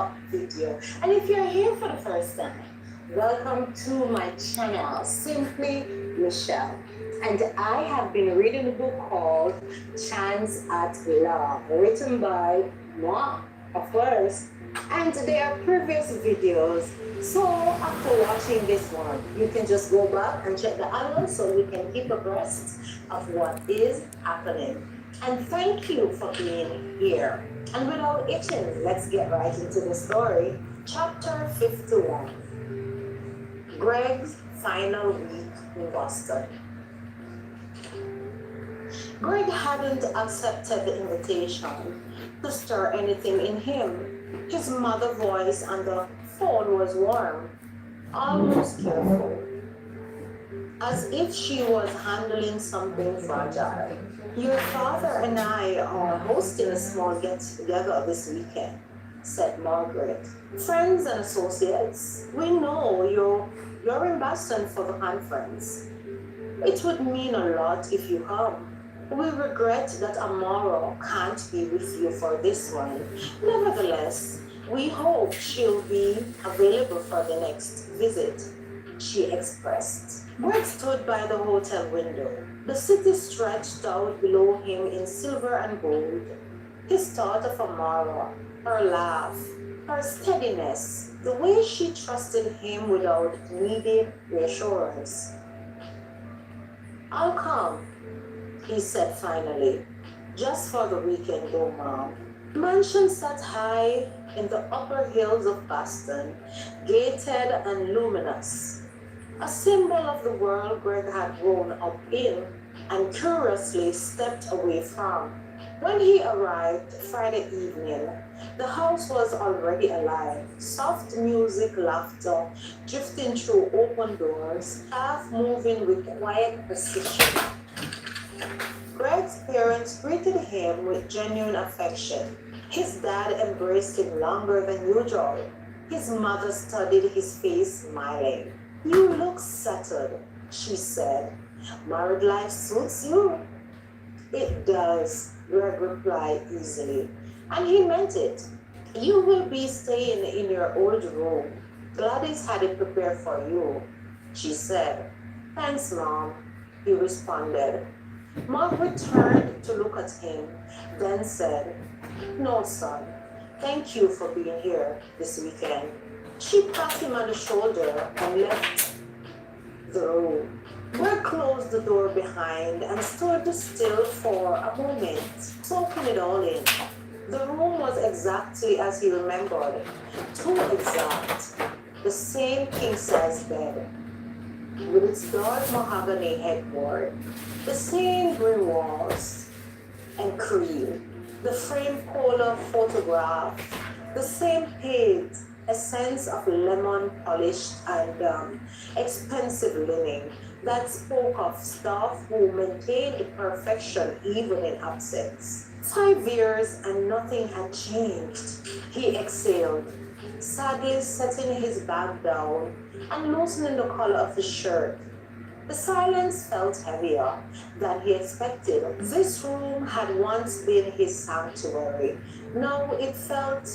up video. And if you're here for the first time, welcome to my channel, Simply Michelle. And I have been reading a book called Chance at Love, written by moi, of course. And there are previous videos. So after watching this one, you can just go back and check the other one so we can keep abreast of what is happening. And thank you for being here. And without itching, let's get right into the story. Chapter 51. Greg's final week in Boston. Greg hadn't accepted the invitation to stir anything in him. His mother's voice on the phone was warm, almost careful, as if she was handling something fragile. Your father and I are hosting a small get-together this weekend, said Margaret. Friends and associates, we know you're in Boston for the conference. It would mean a lot if you come. We regret that Amara can't be with you for this one. Nevertheless, we hope she'll be available for the next visit, she expressed. Greg stood by the hotel window. The city stretched out below him in silver and gold. His thought of Amara, her laugh, her steadiness, the way she trusted him without needing reassurance. I'll come, he said finally. Just for the weekend though, Mom. Mansion sat high in the upper hills of Boston, gated and luminous. A symbol of the world Greg had grown up in and curiously stepped away from. When he arrived Friday evening, the house was already alive. Soft music, laughter, drifting through open doors, half moving with quiet precision. Greg's parents greeted him with genuine affection. His dad embraced him longer than usual. His mother studied his face, smiling. You look settled, she said. Married life suits you? It does, Greg replied easily. And he meant it. You will be staying in your old room. Gladys had it prepared for you, she said. Thanks, Mom, he responded. Margaret turned to look at him, then said, No, son, thank you for being here this weekend. She patted him on the shoulder and left the room. Greg closed the door behind and stood still for a moment, soaking it all in. The room was exactly as he remembered, too exact. The same king-size bed, with its dark mahogany headboard, the same gray walls and cream, the framed polar photograph, the same page, a sense of lemon polished and expensive linen that spoke of staff who maintained perfection even in absence. 5 years and nothing had changed. He exhaled, sadly setting his bag down and loosening the collar of his shirt. The silence felt heavier than he expected. This room had once been his sanctuary. Now it felt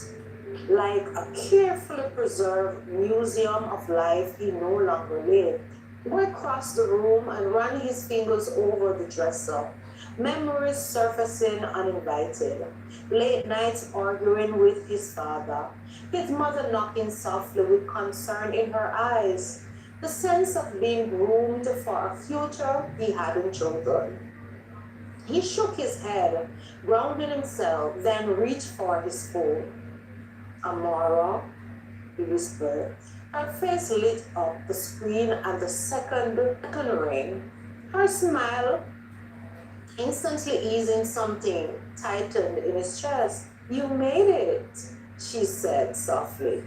like a carefully preserved museum of life he no longer lived. Greg crossed the room and ran his fingers over the dresser, memories surfacing uninvited. Late nights arguing with his father, his mother knocking softly with concern in her eyes, the sense of being groomed for a future he hadn't chosen. He shook his head, grounding himself, then reached for his phone. Amara, he whispered. Her face lit up the screen and the second ring. Her smile instantly easing something tightened in his chest. You made it, she said softly.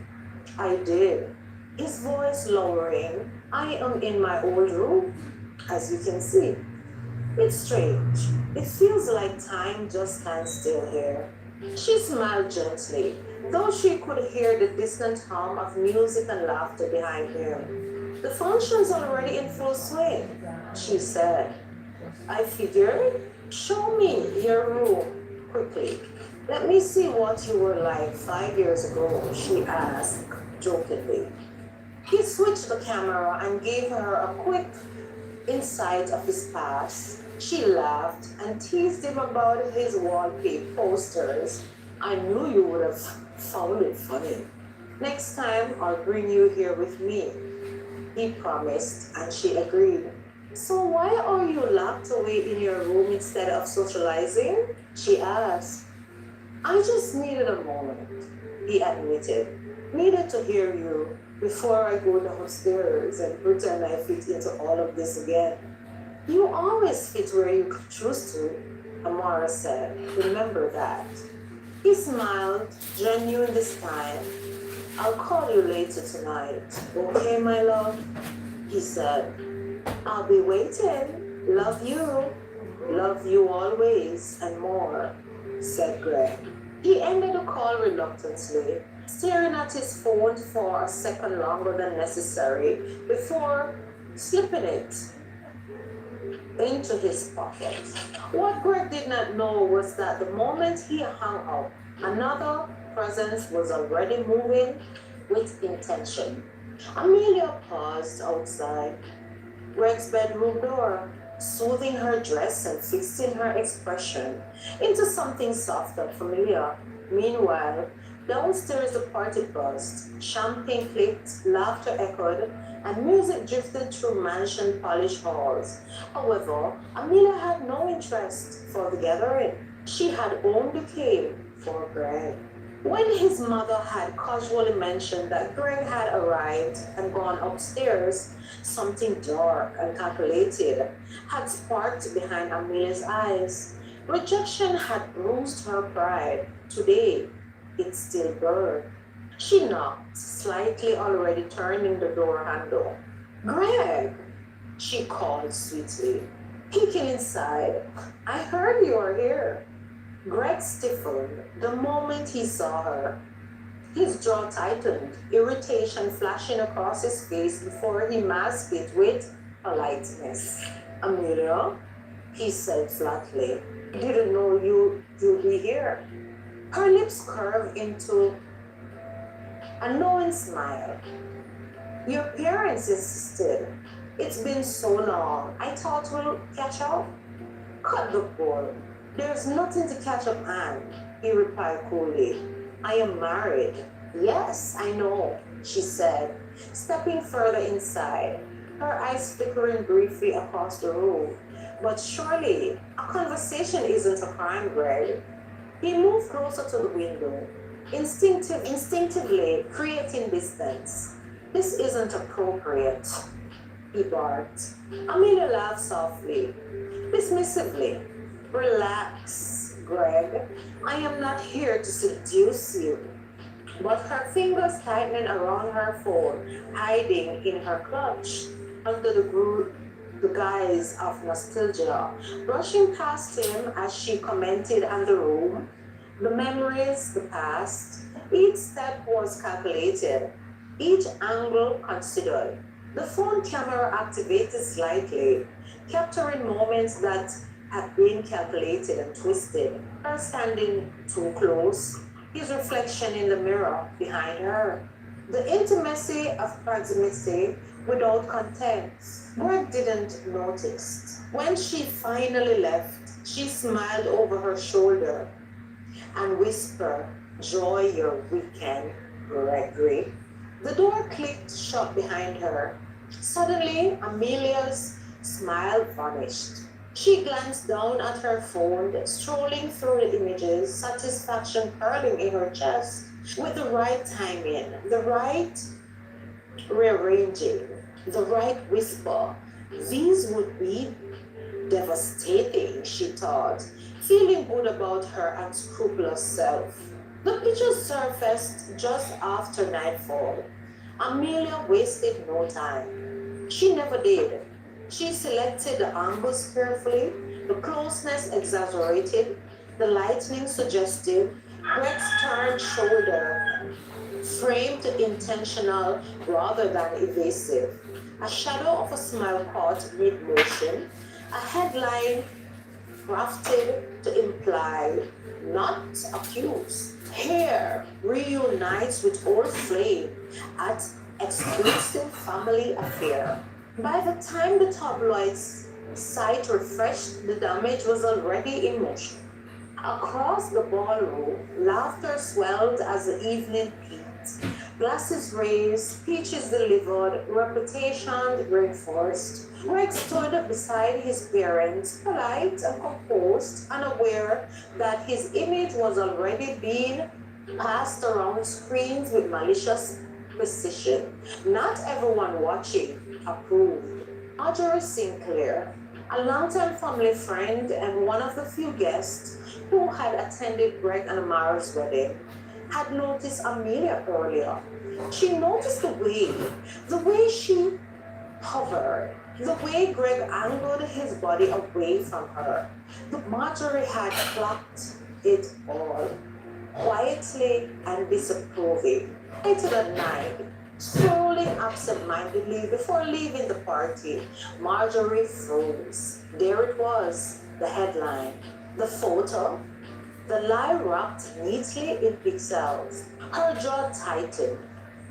I did. His voice lowering. I am in my old room, as you can see. It's strange. It feels like time just stands still here. She smiled gently, though she could hear the distant hum of music and laughter behind him. The function's already in full swing, she said. I figured, show me your room quickly. Let me see what you were like 5 years ago, she asked jokingly. He switched the camera and gave her a quick insight of his past. She laughed and teased him about his wallpaper posters. I knew you would have found it funny. Next time, I'll bring you here with me, he promised, and she agreed. So why are you locked away in your room instead of socializing? She asked. I just needed a moment, he admitted. Needed to hear you before I go downstairs and pretend I fit into all of this again. You always fit where you choose to, Amara said. Remember that. He smiled, genuine this time. I'll call you later tonight. Okay, my love? He said. I'll be waiting. Love you. Love you always and more, said Greg. He ended the call reluctantly, staring at his phone for a second longer than necessary before slipping it into his pocket. What Greg did not know was that the moment he hung up, another presence was already moving with intention. Amelia paused outside Greg's bedroom door, smoothing her dress and fixing her expression into something soft and familiar. Meanwhile, downstairs the party buzzed, champagne clicked, laughter echoed, and music drifted through mansion polished halls. However, Amelia had no interest for the gathering. She had only came for Greg. When his mother had casually mentioned that Greg had arrived and gone upstairs, something dark and calculated had sparked behind Amelia's eyes. Rejection had bruised her pride. Today, it still burned. She knocked, slightly already turning the door handle. Greg, she called sweetly, peeking inside. I heard you were here. Greg stiffened the moment he saw her. His jaw tightened, irritation flashing across his face before he masked it with politeness. Amelia, he said flatly, didn't know you'd be here. Her lips curved into a knowing smile. Your parents insisted. It's been so long. I thought we'll catch up. Cut the bull. There's nothing to catch up on, he replied coolly. I am married. Yes, I know, she said, stepping further inside, her eyes flickering briefly across the room. But surely, a conversation isn't a crime, Greg. He moved closer to the window, instinctively creating distance. This isn't appropriate, he barked. Amelia laughed softly, dismissively. Relax, Greg. I am not here to seduce you. But her fingers tightened around her phone, hiding in her clutch under the guise of nostalgia. Brushing past him as she commented on the room, the memories, the past. Each step was calculated, each angle considered. The phone camera activated slightly, capturing moments that had been calculated and twisted. Her standing too close, his reflection in the mirror behind her. The intimacy of proximity without content. Greg didn't notice. When she finally left, she smiled over her shoulder and whispered, "Enjoy your weekend, Gregory." The door clicked shut behind her. Suddenly, Amelia's smile vanished. She glanced down at her phone, strolling through the images, satisfaction curling in her chest. With the right timing, the right rearranging, the right whisper, these would be devastating, she thought, feeling good about her unscrupulous self. The pictures surfaced just after nightfall. Amelia wasted no time. She never did. She selected the angles carefully, the closeness exaggerated, the lightning suggestive, Greg's turned shoulder framed intentional rather than evasive. A shadow of a smile caught mid-motion, a headline crafted to imply, not accuse. Here reunites with old flame at exclusive family affair. By the time the tabloids sight refreshed, the damage was already in motion. Across the ballroom, laughter swelled as the evening peaked. Glasses raised, speeches delivered, reputation reinforced. Greg stood beside his parents, polite and composed, unaware that his image was already being passed around screens with malicious precision. Not everyone watching approved. Audrey Sinclair, a longtime family friend and one of the few guests who had attended Greg and Amara's wedding, had noticed Amelia earlier. She noticed the way she hovered, the way Greg angled his body away from her. The Marjorie had clocked it all, quietly and disapproving. Later at night, strolling absent-mindedly before leaving the party, Marjorie froze. There it was, the headline, the photo, the lie wrapped neatly in pixels. Her jaw tightened.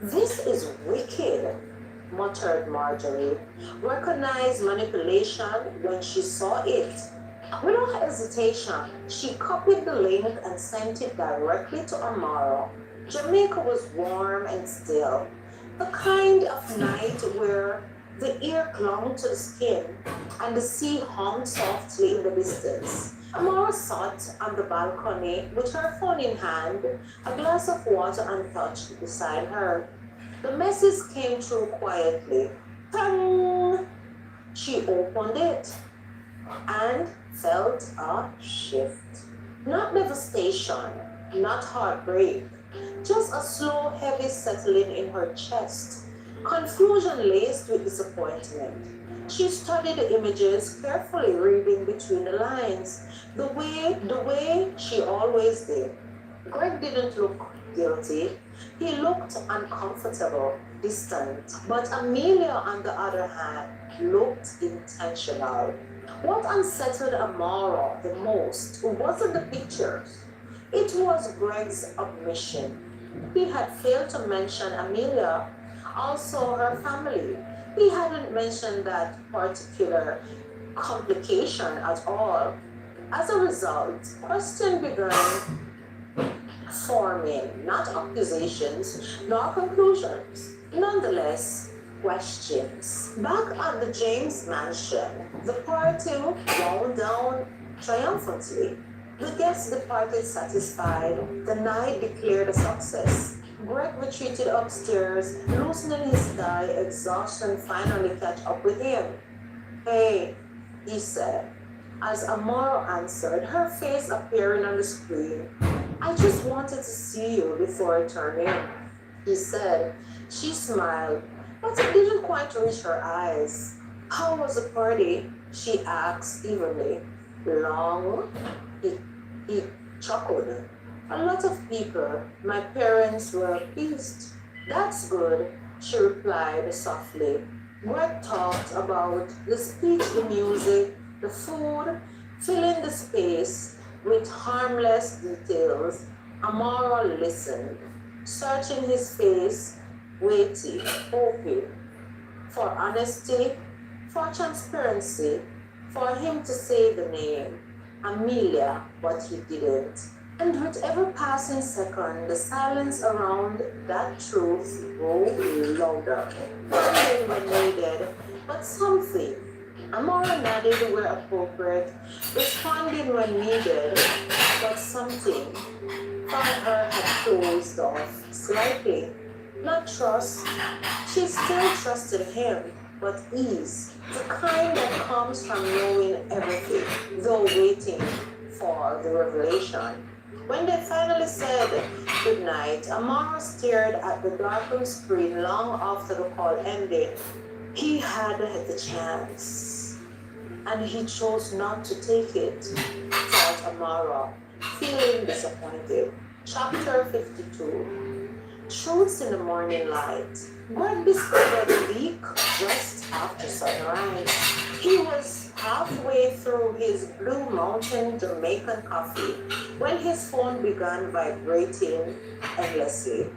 This is wicked, muttered Marjorie. Recognized manipulation when she saw it. Without hesitation, she copied the link and sent it directly to Amaro. Jamaica was warm and still, the kind of night where the ear clung to the skin and the sea hummed softly in the distance. Amara sat on the balcony with her phone in hand, a glass of water untouched beside her. The message came through quietly. Tang! She opened it and felt a shift. Not devastation, not heartbreak, just a slow, heavy settling in her chest. Confusion laced with disappointment. She studied the images, carefully reading between the lines, the way she always did. Greg didn't look guilty. He looked uncomfortable, distant. But Amelia, on the other hand, looked intentional. What unsettled Amara the most wasn't the pictures. It was Greg's admission. He had failed to mention Amelia, also her family. He hadn't mentioned that particular complication at all. As a result, questions began forming, not accusations, nor conclusions. Nonetheless, questions. Back at the James mansion, the party wound down triumphantly. The guests departed satisfied. The night declared a success. Greg retreated upstairs, loosening his tie, exhaustion finally caught up with him. Hey, he said, as Amaro answered, her face appearing on the screen. I just wanted to see you before I turn in, he said. She smiled, but it didn't quite reach her eyes. How was the party? She asked evenly. Long? He chuckled. A lot of people. My parents were pleased. That's good, she replied softly. Greg talked about the speech, the music, the food, filling the space with harmless details. Amara listened, searching his face, waiting, hoping for honesty, for transparency, for him to say the name, Amelia, but he didn't. And with every passing second, the silence around that truth grew louder. Nothing when needed, but something. Amara nodded where appropriate, responding when needed, but something from her had closed off slightly. Not trust. She still trusted him, but ease, the kind that comes from knowing everything, though waiting for the revelation. When they finally said goodnight, Amara stared at the darkened screen long after the call ended. He had the chance, and he chose not to take it, thought Amara, feeling disappointed. Chapter 52. Truths in the morning light. Greg discovered the leak just after sunrise. He was halfway through his Blue Mountain Jamaican coffee when his phone began vibrating endlessly.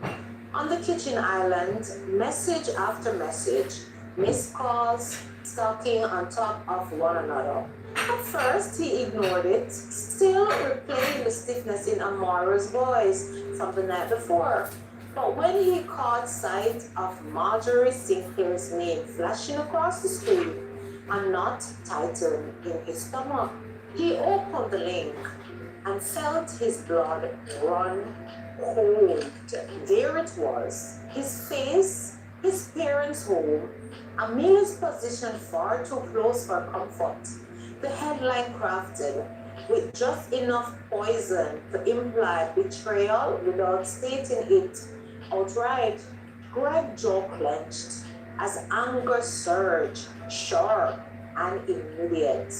On the kitchen island, message after message, missed calls, stacking on top of one another. At first, he ignored it, still replaying the stiffness in Amara's voice from the night before. But when he caught sight of Marjorie Sinclair's name flashing across the screen, a knot tightened in his stomach. He opened the link and felt his blood run cold. There it was, his face, his parents' home, Amelia's position far too close for comfort. The headline crafted with just enough poison to imply betrayal without stating it outright. Greg's jaw clenched as anger surged, sharp and immediate.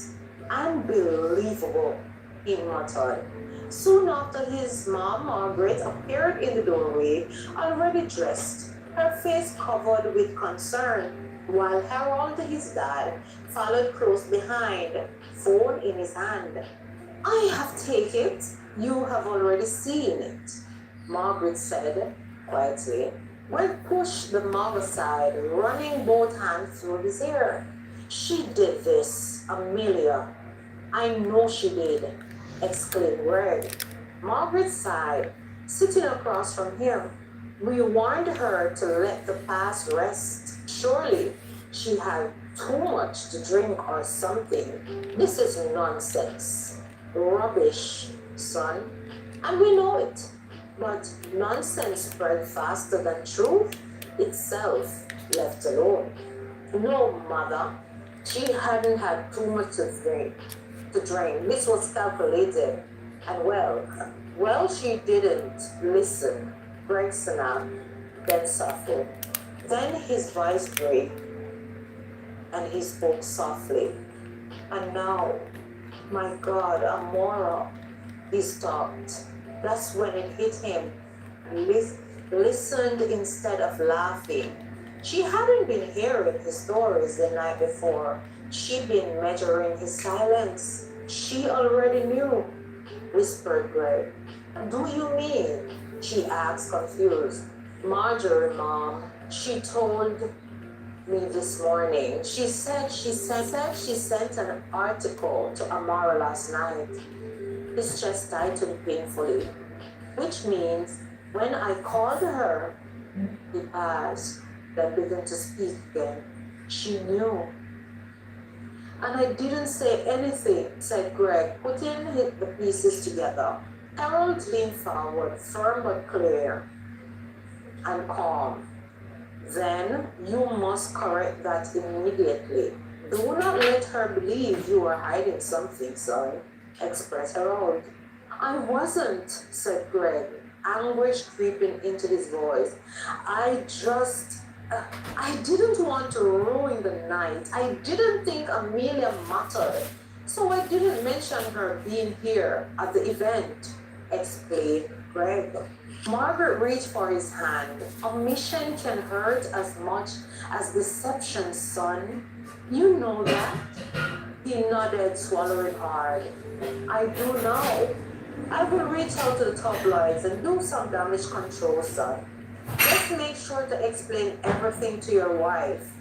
Unbelievable, he muttered. Soon after, his mom, Margaret, appeared in the doorway, already dressed, her face covered with concern, while Harold, his dad, followed close behind, phone in his hand. I have taken it. You have already seen it, Margaret said quietly. Greg pushed the mug aside, running both hands through his hair. She did this, Amelia. I know she did, exclaimed Greg. Margaret sighed, sitting across from him. We warned her to let the past rest. Surely she had too much to drink or something. This is nonsense. Rubbish, son. And we know it. But nonsense spread faster than truth itself, left alone. No, mother. She hadn't had too much to drink. This was calculated. And well, she didn't listen. Greg snapped, then softened. Then his voice broke, and he spoke softly. And now, my God, Amora, he stopped. That's when it hit him. Listened instead of laughing. She hadn't been hearing his stories the night before. She'd been measuring his silence. She already knew, whispered Greg. Do you mean? She asked, confused. Marjorie, Mom, she told me this morning. She said she sent an article to Amara last night. His chest tightened painfully, which means when I called her, he paused, then began to speak again. She knew. And I didn't say anything, said Greg, putting the pieces together. Harold leaned forward, firm but clear and calm. Then you must correct that immediately. Do not let her believe you are hiding something, son, expressed Harold. I wasn't, said Greg, anguish creeping into his voice. I didn't want to ruin the night. I didn't think Amelia mattered. So I didn't mention her being here at the event, explained Greg. Margaret reached for his hand. Omission can hurt as much as deception, son. You know that? He nodded, swallowing hard. I do know. I will reach out to the tabloids and do some damage control, son. Just make sure to explain everything to your wife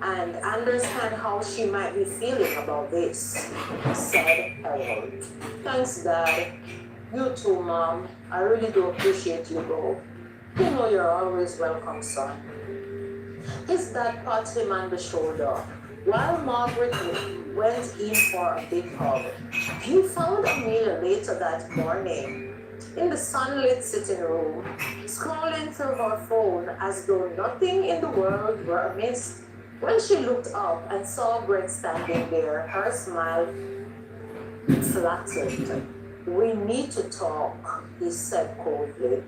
and understand how she might be feeling about this, said Harold. Thanks, Dad. You too, Mom. I really do appreciate you both. You know you're always welcome, son. His dad patted him on the shoulder, while Margaret went in for a big hug. He found Amelia later that morning in the sunlit sitting room, scrolling through her phone as though nothing in the world were amiss. When she looked up and saw Greg standing there, her smile flattened. We need to talk, he said coldly.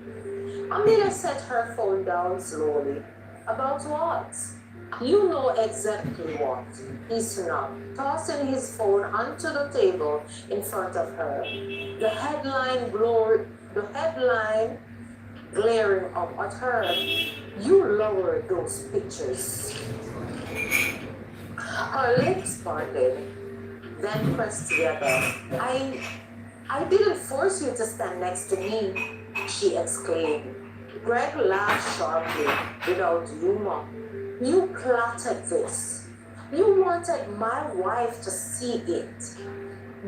Amelia set her phone down slowly. About what? You know exactly what, he snapped, tossing his phone onto the table in front of her. The headline glaring up at her. You lowered those pictures. Her lips parted. then pressed together. I didn't force you to stand next to me, she exclaimed. Greg laughed sharply, without humor. You plotted this. You wanted my wife to see it.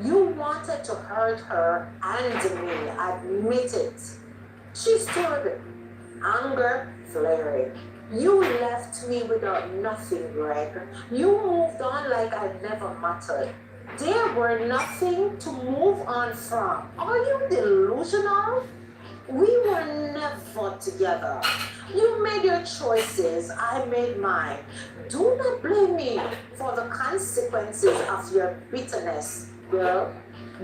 You wanted to hurt her and me. Admit it. She stood, anger flaring. You left me without nothing, Greg. You moved on like I never mattered. There were nothing to move on from. Are you delusional? We were never together. You made your choices, I made mine. Do not blame me for the consequences of your bitterness, girl.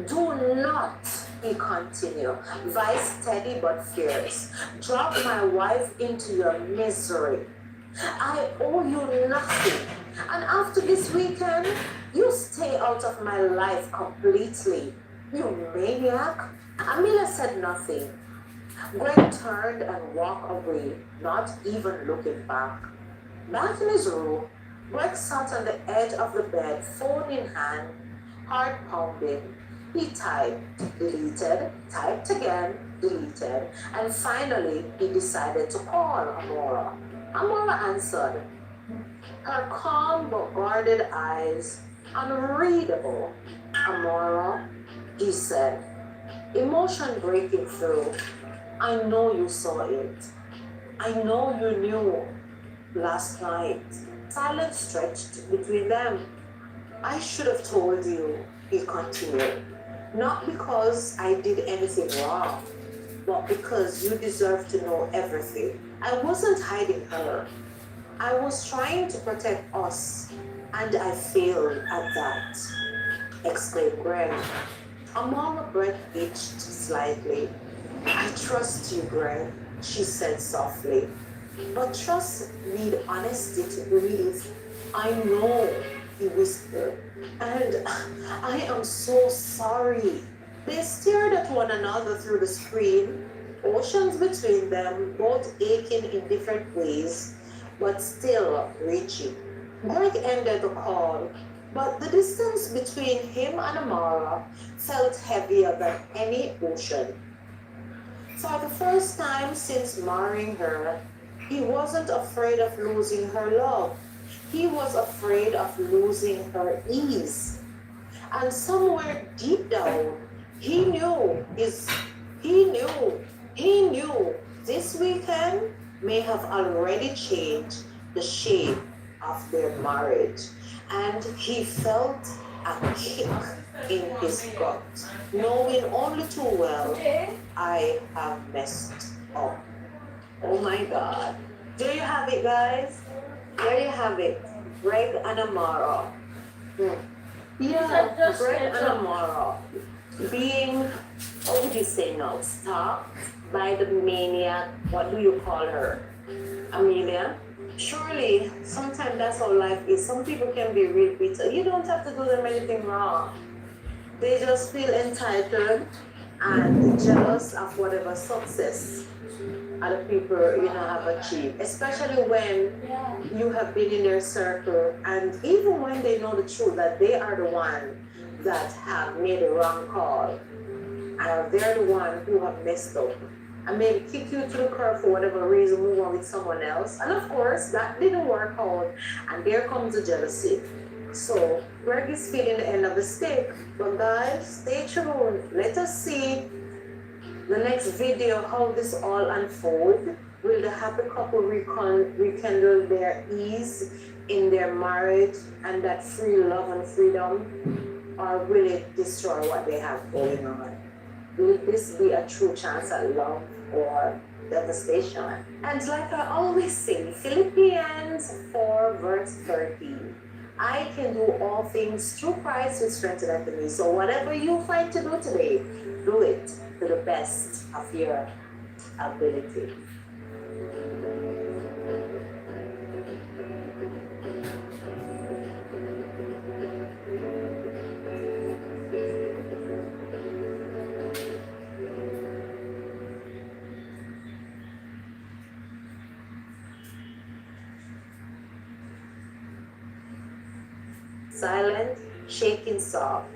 Do not, he continued, voice steady but fierce. Drop my wife into your misery. I owe you nothing. And after this weekend, you stay out of my life completely. You maniac. Amelia said nothing. Greg turned and walked away, not even looking back. Back in his room, Greg sat on the edge of the bed, phone in hand, heart pounding. He typed, deleted, typed again, deleted, and finally he decided to call Amora. Amora answered. Her calm but guarded eyes, unreadable. Amora, he said, emotion breaking through. I know you saw it. I know you knew last night. Silence stretched between them. I should have told you, he continued. Not because I did anything wrong, but because you deserve to know everything. I wasn't hiding her. I was trying to protect us, and I failed at that, exclaimed Greg. Amara breath itched slightly. I trust you, Greg, she said softly. But trust need honesty to breathe. I know, he whispered, and I am so sorry. They stared at one another through the screen, oceans between them, both aching in different ways, but still reaching. Greg ended the call, but the distance between him and Amara felt heavier than any ocean. For the first time since marrying her, he wasn't afraid of losing her love. He was afraid of losing her ease. And somewhere deep down, he knew his he knew this weekend may have already changed the shape of their marriage. And he felt a kick in his gut, knowing only too well, I have messed up. Oh my God. There you have it, guys. There you have it. Greg and Amara. Hmm. Yeah, Greg and Amara being, what would you say now, stalked by the maniac, what do you call her? Amelia? Surely, sometimes that's how life is. Some people can be real bitter. You don't have to do them anything wrong. They just feel entitled and jealous of whatever success other people, have achieved. Especially when you have been in their circle, and even when they know the truth that they are the one that have made a wrong call, and they're the one who have messed up, and maybe kick you to the curb for whatever reason, move on with someone else. And of course, that didn't work out, and there comes the jealousy. So, Greg is feeling the end of the stick. But guys, stay tuned. Let us see the next video, how this all unfolds. Will the happy couple rekindle their ease in their marriage and that free love and freedom? Or will it destroy what they have going on? Will this be a true chance at love or devastation? And like I always say, Philippians 4 verse 13. I can do all things through Christ who strengthens me. So whatever you fight to do today, do it to the best of your ability. Silent shaking soft.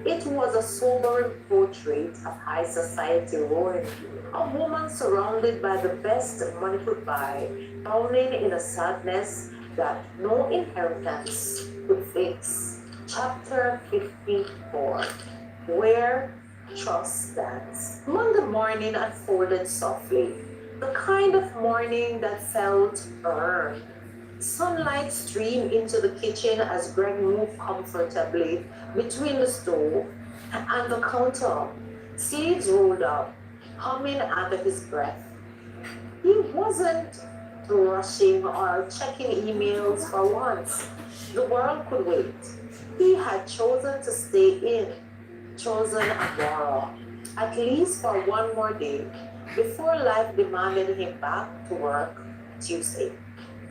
It was a sobering portrait of high society ruin. A woman surrounded by the best money could buy, drowning in a sadness that no inheritance could fix. Chapter 54, Where Trust Stands. Monday morning unfolded softly, the kind of morning that felt earned. Sunlight streamed into the kitchen as Greg moved comfortably between the stove and the counter. Sleeves rolled up, humming under his breath. He wasn't rushing or checking emails for once. The world could wait. He had chosen to stay in, chosen Agora, at least for one more day, before life demanded him back to work Tuesday.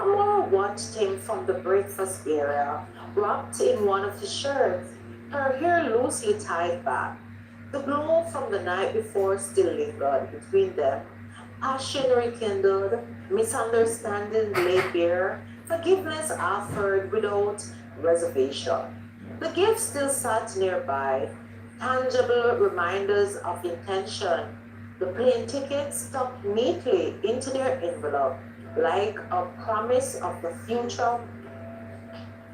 Amara watched him from the breakfast area, wrapped in one of his shirts, her hair loosely tied back. The glow from the night before still lingered between them. Passion rekindled, misunderstanding laid bare, forgiveness offered without reservation. The gift still sat nearby, tangible reminders of intention. The plane tickets stuck neatly into their envelope, like a promise of the future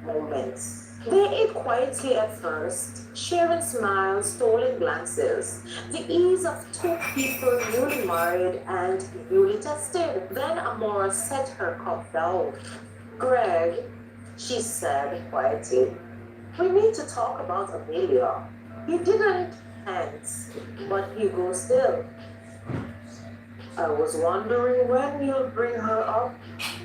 moments. They ate quietly at first, sharing smiles, stolen glances, the ease of two people newly married and newly tested. Then Amora set her cup down. Greg, she said quietly, we need to talk about Amelia. He didn't hence, but Hugo still. I was wondering when you'll bring her up,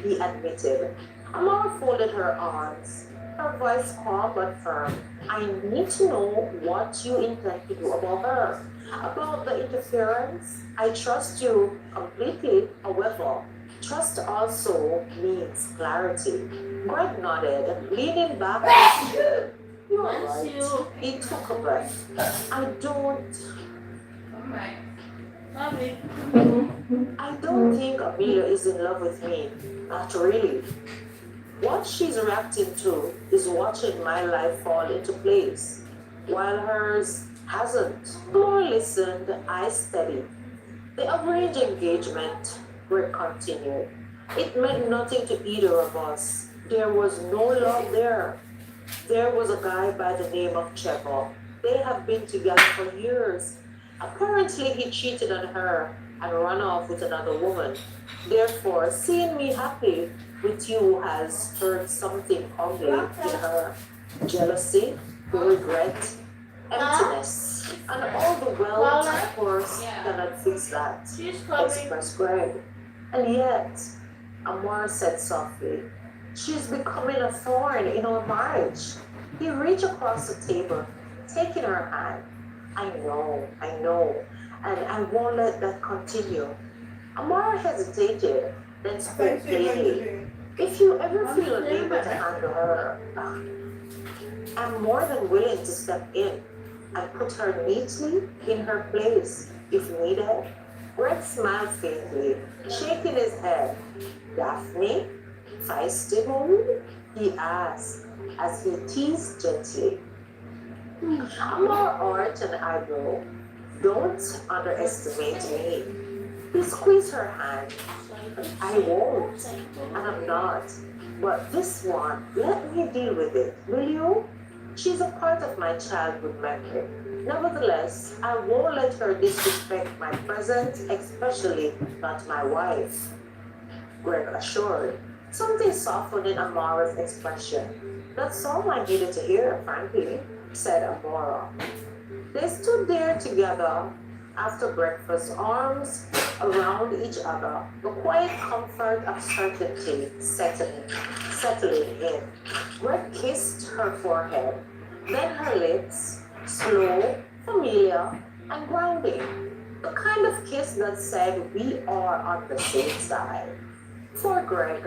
he admitted. Amara folded her arms, her voice calm but firm. I need to know what you intend to do about her. About the interference, I trust you completely. However, trust also means clarity. Greg nodded, leaning back on his chair. You're right. He took a breath. Mommy. I don't think Amelia is in love with me. Not really. What she's reacting to is watching my life fall into place, while hers hasn't. Laura listened, eyes steady. The average engagement were continued. It meant nothing to either of us. There was no love there. There was a guy by the name of Trevor. They have been together for years. Apparently, he cheated on her and ran off with another woman. Therefore, seeing me happy with you has stirred something ugly in her. Jealousy, regret, emptiness, and all the wealth, of course, cannot fix that, expressed Greg. And yet, Amor said softly, she's becoming a thorn in our marriage. He reached across the table, taking her hand. I know, and I won't let that continue. Amara hesitated, then spoke plainly. If you ever feel unable to handle her, I'm more than willing to step in and put her neatly in her place if needed. Greg smiled faintly, shaking his head. Daphne, feisty mood? He asked as he teased gently. Amar arched an eyebrow. Don't underestimate me. He squeezed her hand. I won't, and I'm not. But this one, let me deal with it, will you? She's a part of my childhood memory. Nevertheless, I won't let her disrespect my present, especially not my wife. Greg assured. Something softened in Amara's expression. That's all I needed to hear, frankly, said Amara. They stood there together after breakfast, arms around each other, the quiet comfort of certainty settling in. Greg kissed her forehead, then her lips, slow, familiar, and grounding. The kind of kiss that said we are on the same side. For Greg,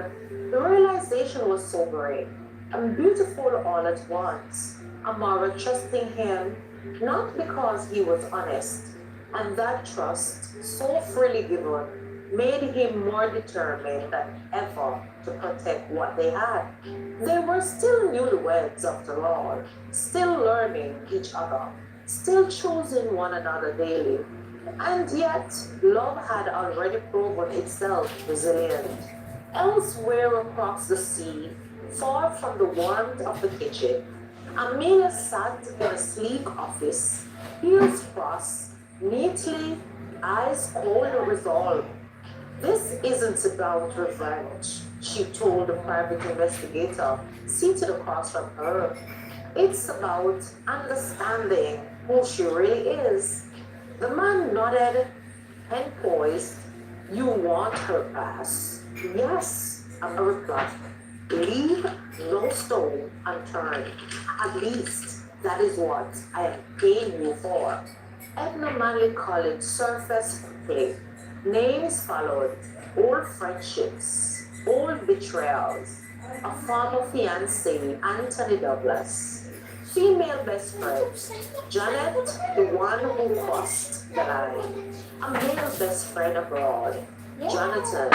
the realization was sobering and beautiful all at once. Amara trusting him not because he was honest, and that trust, so freely given, made him more determined than ever to protect what they had. They were still newlyweds after all, still learning each other, still choosing one another daily. And yet, love had already proven itself resilient. Elsewhere across the sea, far from the warmth of the kitchen, Amelia sat in a sleek office, heels crossed, neatly, eyes cold and resolved. This isn't about revenge, she told the private investigator seated across from her. It's about understanding who she really is. The man nodded and poised. You want her pass? Yes, I replied. Leave no stone unturned. At least that is what I am paying you for. Edna Manley College surfaced quickly. Names followed, old friendships, old betrayals, a former fiancé, Anthony Douglas, female best friend, Janet, the one who crossed the line, a male best friend abroad, Jonathan,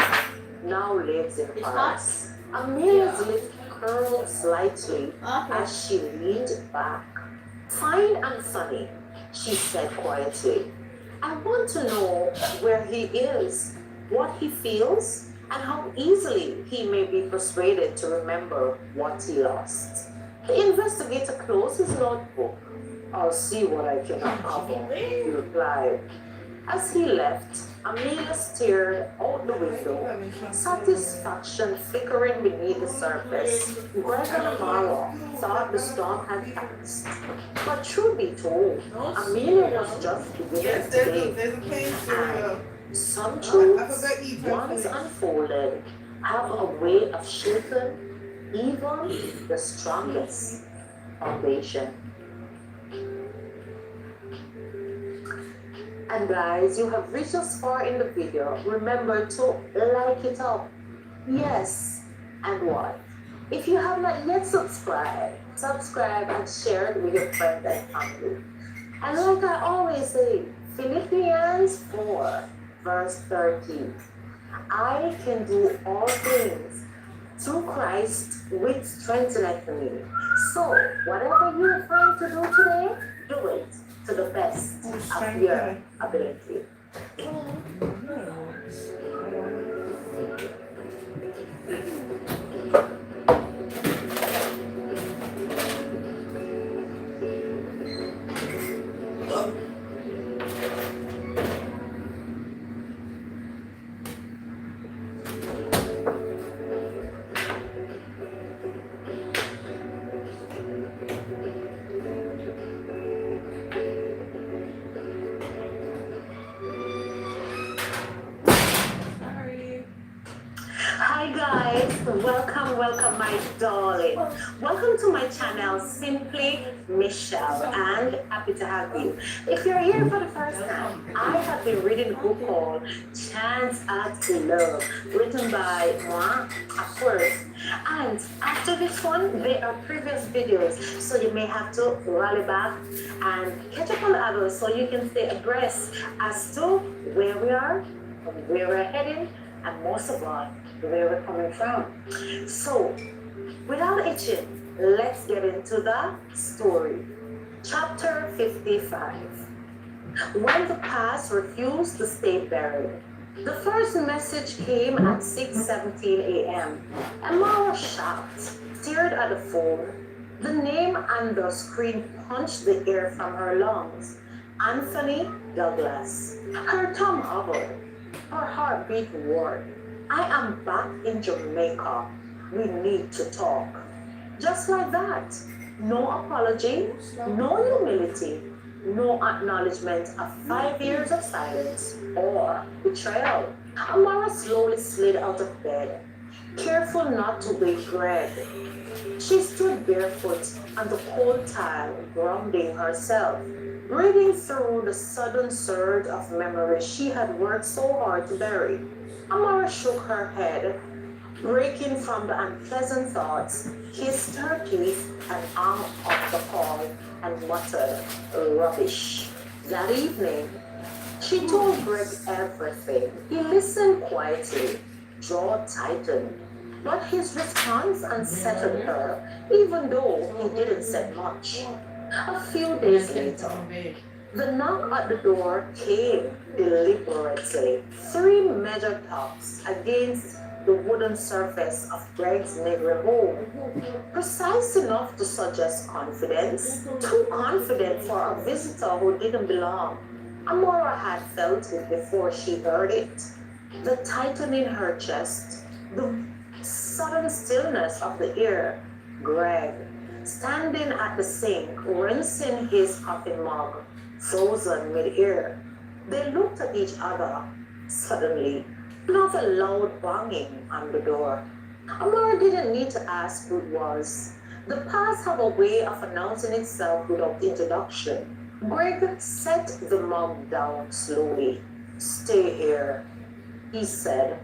now lives in Paris. Amelia's lip curled slightly as she leaned back. Fine and funny, she said quietly. I want to know where he is, what he feels, and how easily he may be persuaded to remember what he lost. The investigator closed his notebook. I'll see what I can uncover, he replied. As he left, Amelia stared out the window, satisfaction flickering beneath the surface. Greg and Amara thought the storm had passed. But truth be told, Amelia was just beginning to day. And some truths, once unfolded, have a way of shaping even the strongest foundation. And guys, you have reached us far in the video. Remember to like it up. Yes, and what? If you have not yet subscribed and share it with your friends and family. And like I always say, Philippians 4, verse 13. I can do all things through Christ which strengtheneth me. So, whatever you're trying to do today, do it to the best of your ability. Hi guys, welcome my darling. Welcome to my channel, Simply Michelle, and happy to have you. If you're here for the first time, I have been reading a book called Chance at Love, written by moi, of course. And after this one, there are previous videos, so you may have to rally back and catch up on others so you can stay abreast as to where we are, where we're heading, and most of all, where we're coming from. So, without itching, let's get into the story. Chapter 55. When the past refused to stay buried. The first message came at 6:17 a.m. Amara shocked, stared at the phone. The name on the screen punched the air from her lungs. Anthony Douglas. Her tongue hovered. Her heartbeat roared. I am back in Jamaica. We need to talk. Just like that. No apology, no humility, no acknowledgement of 5 years of silence or betrayal. Amara slowly slid out of bed, careful not to wake Greg. She stood barefoot on the cold tile, grounding herself, reading through the sudden surge of memories she had worked so hard to bury. Amara shook her head, breaking from the unpleasant thoughts, kissed her teeth and hung up the call and muttered, rubbish. That evening, She told Greg everything. He listened quietly, jaw tightened. But his response unsettled her, even though he didn't say much. A few days later, the knock at the door came deliberately. Three measured taps against the wooden surface of Greg's neighboring home. Precise enough to suggest confidence, too confident for a visitor who didn't belong. Amora had felt it before she heard it. The tightening in her chest, the sudden stillness of the air. Greg, standing at the sink, rinsing his coffee mug, frozen mid-air. They looked at each other. Suddenly, another loud banging on the door. Amara didn't need to ask who it was. The past have a way of announcing itself without introduction. Greg set the mug down slowly. Stay here, he said,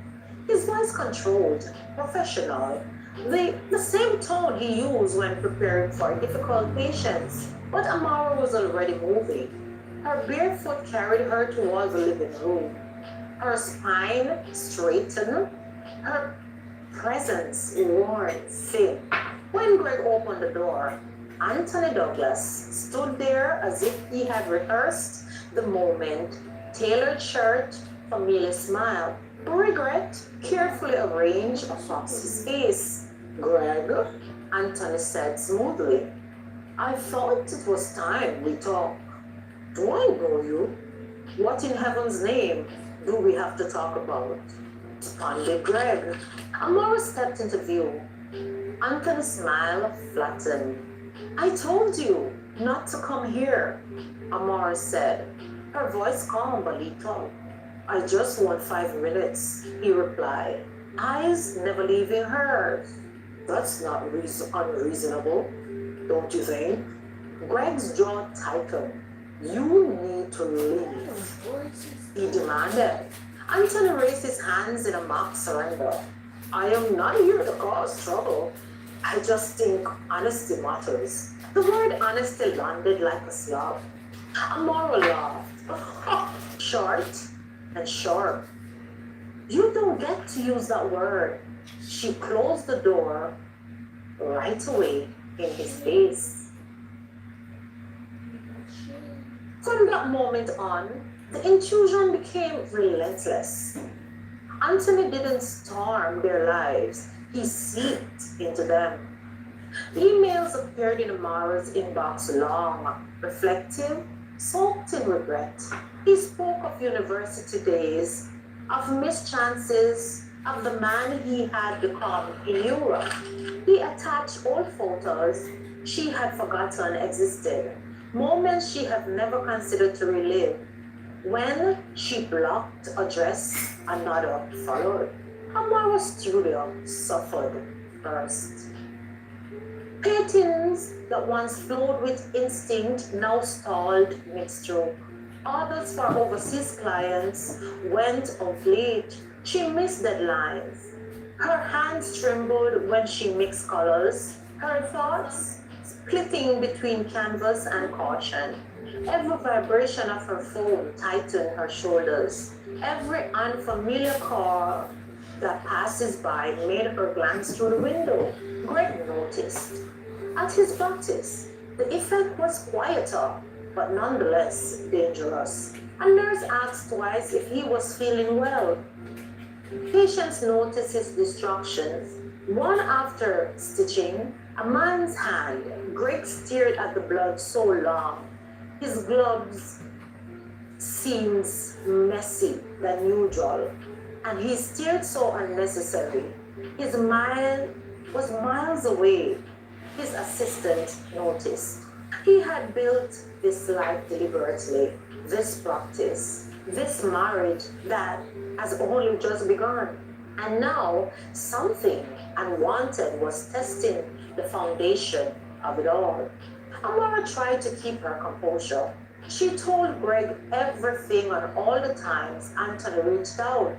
his voice controlled, professional, the same tone he used when preparing for difficult patients. But Amara was already moving. Her bare foot carried her towards the living room. Her spine straightened, her presence worn thin. When Greg opened the door, Anthony Douglas stood there as if he had rehearsed the moment. Tailored shirt, familiar smile, regret carefully arranged across his face. Greg, Anthony said smoothly, I thought it was time we talked. Do I know you? What in heaven's name do we have to talk about? Responded Greg. Amora stepped into view. Anthony's smile flattened. I told you not to come here, Amora said, her voice calm but little. I just want 5 minutes, he replied, eyes never leaving hers. That's not unreasonable, don't you think? Greg's jaw tightened. You need to leave, he demanded. Anthony raised his hands in a mock surrender. I am not here to cause trouble. I just think honesty matters. The word honesty landed like a slap. Amora laughed. Short and sharp. You don't get to use that word. She closed the door right away in his face. From that moment on, the intrusion became relentless. Anthony didn't storm their lives, he seeped into them. Emails appeared in Amara's inbox long, reflective, soaked in regret. He spoke of university days, of missed chances, of the man he had become in Europe. He attached old photos she had forgotten existed, moments she had never considered to relive. When she blocked a dress, another followed. Amara's studio suffered first. Paintings that once flowed with instinct now stalled mid-stroke. Orders for overseas clients went off late. She missed deadlines. Her hands trembled when she mixed colors. Her thoughts splitting between canvas and caution. Every vibration of her phone tightened her shoulders. Every unfamiliar car that passes by made her glance through the window. Greg noticed. At his practice, the effect was quieter, but nonetheless dangerous. A nurse asked twice if he was feeling well. Patients noticed his distractions. One after stitching, a man's hand. Greg stared at the blood so long. His gloves seemed messy than usual, and he stared so unnecessary. His mind was miles away. His assistant noticed. He had built this life deliberately, this practice, this marriage that has only just begun. And now something unwanted was testing the foundation of it all. Amara tried to keep her composure. She told Greg everything on all the times Anthony reached out.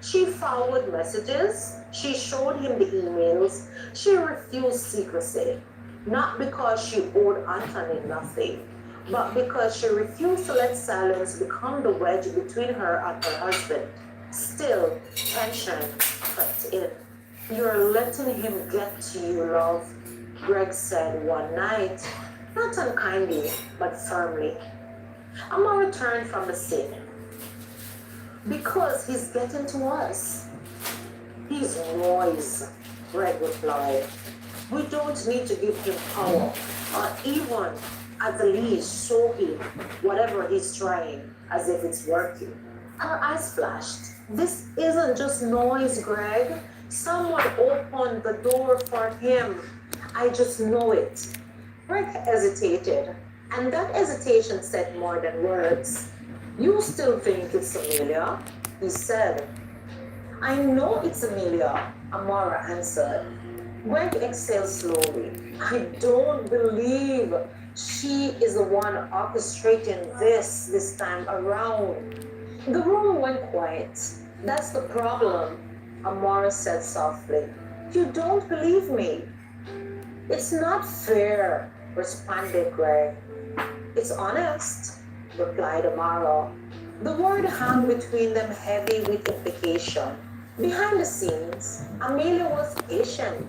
She forwarded messages. She showed him the emails. She refused secrecy. Not because she owed Anthony nothing, but because she refused to let silence become the wedge between her and her husband. Still, tension crept in. "You're letting him get to you, love," Greg said one night, not unkindly, but firmly. Amma returned from the scene. "Because he's getting to us." "He's noise," Greg replied. "We don't need to give him power, or even, at the least, show him whatever he's trying, as if it's working." Her eyes flashed. "This isn't just noise, Greg. Someone opened the door for him. I just know it." Greg hesitated, and that hesitation said more than words. "You still think it's Amelia?" he said. "I know it's Amelia," Amara answered. Greg exhaled slowly. "I don't believe she is the one orchestrating this time around." The room went quiet. "That's the problem," Amara said softly. "You don't believe me." "It's not fair," responded Greg. "It's honest," replied Amara. The word hung between them heavy with implication. Behind the scenes, Amelia was patient.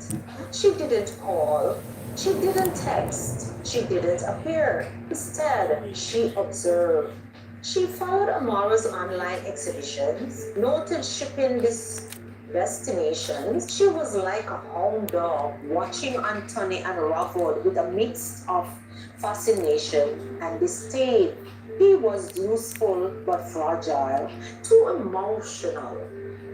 She didn't call. She didn't text. She didn't appear. Instead, she observed. She followed Amara's online exhibitions, noted shipping destinations. She was like a hound dog watching Anthony unraveled with a mix of fascination and disdain. He was useful but fragile, too emotional,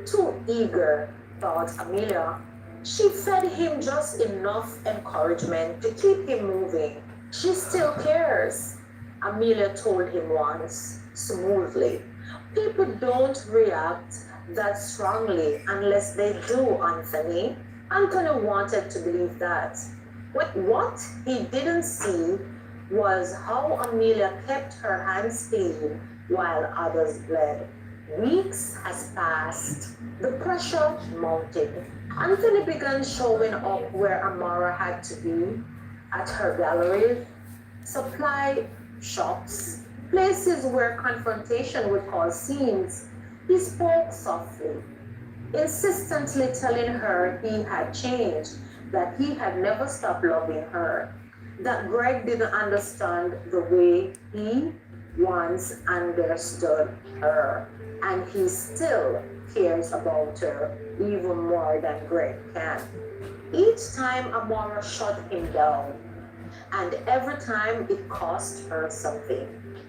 too eager, thought Amelia. She fed him just enough encouragement to keep him moving. "She still cares," Amelia told him once, smoothly. "People don't react that strongly unless they do, Anthony." Anthony wanted to believe that. What he didn't see was how Amelia kept her hands clean while others bled. Weeks has passed. The pressure mounted. Anthony began showing up where Amara had to be, at her gallery, supply shops, places where confrontation would cause scenes. He spoke softly, insistently telling her he had changed, that he had never stopped loving her, that Greg didn't understand the way he once understood her, and he still cares about her even more than Greg can. Each time Amara shut him down, and every time it cost her something.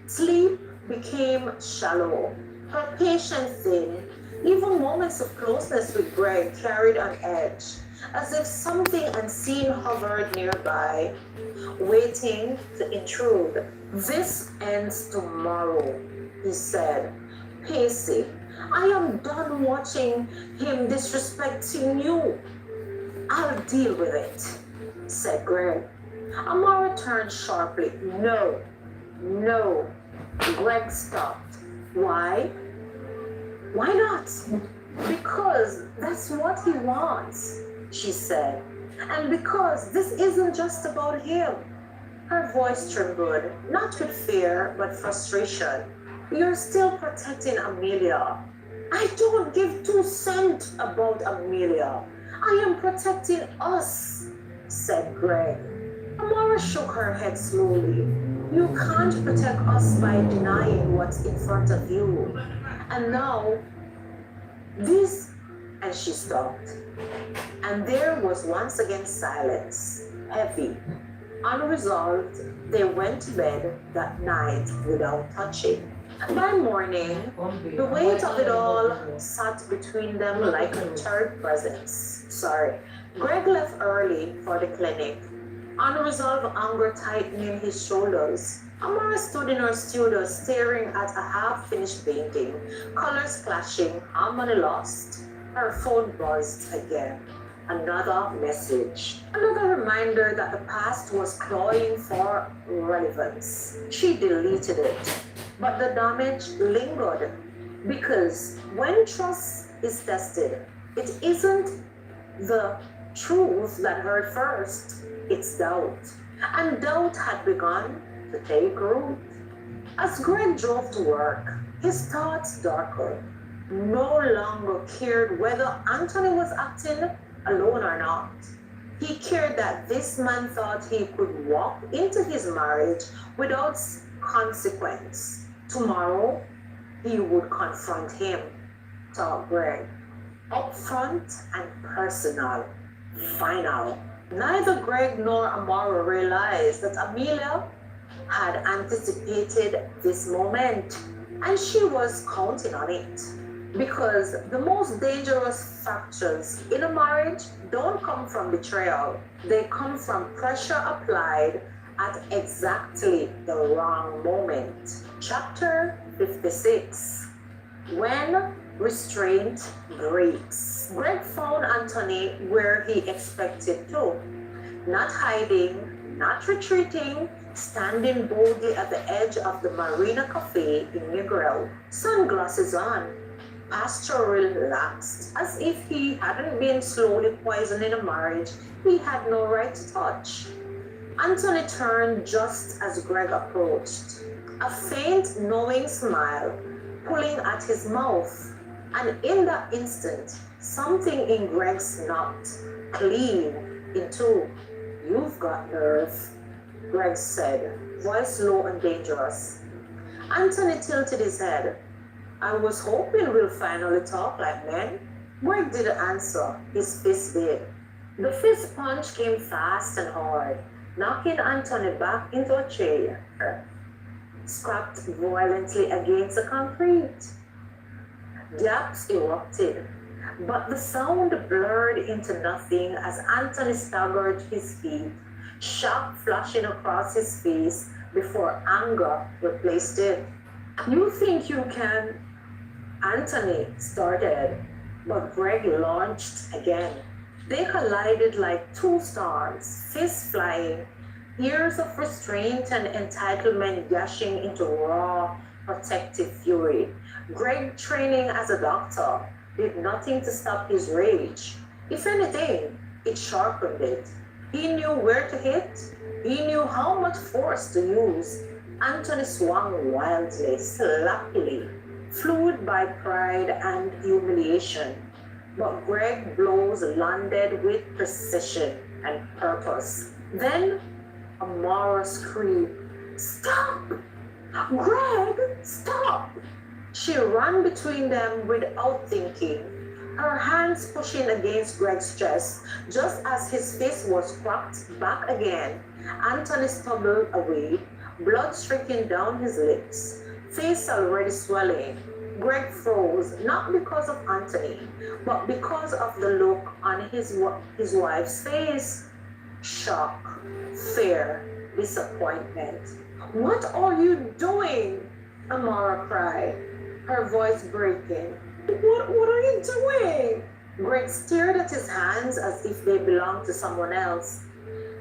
Sleep became shallow, her patience thin. Even moments of closeness with Greg carried an edge, as if something unseen hovered nearby, waiting to intrude. "This ends tomorrow," he said, pacing. "I am done watching him disrespecting you." "I'll deal with it," said Greg. Amara turned sharply. "No, no." Greg stopped. "Why?" "Why not?" "Because that's what he wants," she said. "And because this isn't just about him." Her voice trembled, not with fear, but frustration. "You're still protecting Amelia." "I don't give 2 cents about Amelia. I am protecting us," said Greg. Amara shook her head slowly. "You can't protect us by denying what's in front of you. And now, this," and she stopped. And there was once again silence, heavy, unresolved. They went to bed that night without touching. By morning, the weight of it all sat between them like a third presence. Greg left early for the clinic, unresolved anger tightening his shoulders. Amara stood in her studio staring at a half-finished painting, colors clashing, harmony lost. Her phone buzzed again. Another message. Another reminder that the past was clawing for relevance. She deleted it, but the damage lingered, because when trust is tested, it isn't the truth that hurt first, it's doubt. And doubt had begun to take root. As Greg drove to work, his thoughts darkened. No longer cared whether Anthony was acting alone or not. He cared that this man thought he could walk into his marriage without consequence. Tomorrow, he would confront him, thought Greg. Upfront and personal. Final. Neither Greg nor Amara realized that Amelia had anticipated this moment, and she was counting on it. Because the most dangerous fractures in a marriage don't come from betrayal, they come from pressure applied at exactly the wrong moment. Chapter 56. When restraint breaks. Greg found Anthony where he expected to. Not hiding, not retreating, standing boldly at the edge of the Marina Cafe in Negril, sunglasses on, posture relaxed, as if he hadn't been slowly poisoning a marriage he had no right to touch. Anthony turned just as Greg approached, a faint, knowing smile pulling at his mouth. And in that instant, something in Greg snapped clean in two. You've got nerve, Greg said, voice low and dangerous. Anthony tilted his head. I was hoping we'll finally talk like men. Greg didn't answer. His fist did. The fist punch came fast and hard, knocking Anthony back into a chair, scrapped violently against the concrete. Gaps erupted, but the sound blurred into nothing as Anthony staggered his feet, shock flashing across his face before anger replaced it. You think you can? Anthony started, but Greg launched again. They collided like two stars, fists flying, years of restraint and entitlement gushing into raw, protective fury. Greg, training as a doctor, did nothing to stop his rage. If anything, it sharpened it. He knew where to hit. He knew how much force to use. Anthony swung wildly, sloppily, fluid by pride and humiliation. But Greg's blows landed with precision and purpose. Then Amara screamed, "Stop! Greg, stop!" She ran between them without thinking, her hands pushing against Greg's chest. Just as his fist was cracked back again, Anthony stumbled away, blood streaking down his lips, face already swelling. Greg froze, not because of Anthony, but because of the look on his wife's face. Shock, fear, disappointment. "What are you doing?" Amara cried, her voice breaking. What are you doing?" Greg stared at his hands as if they belonged to someone else.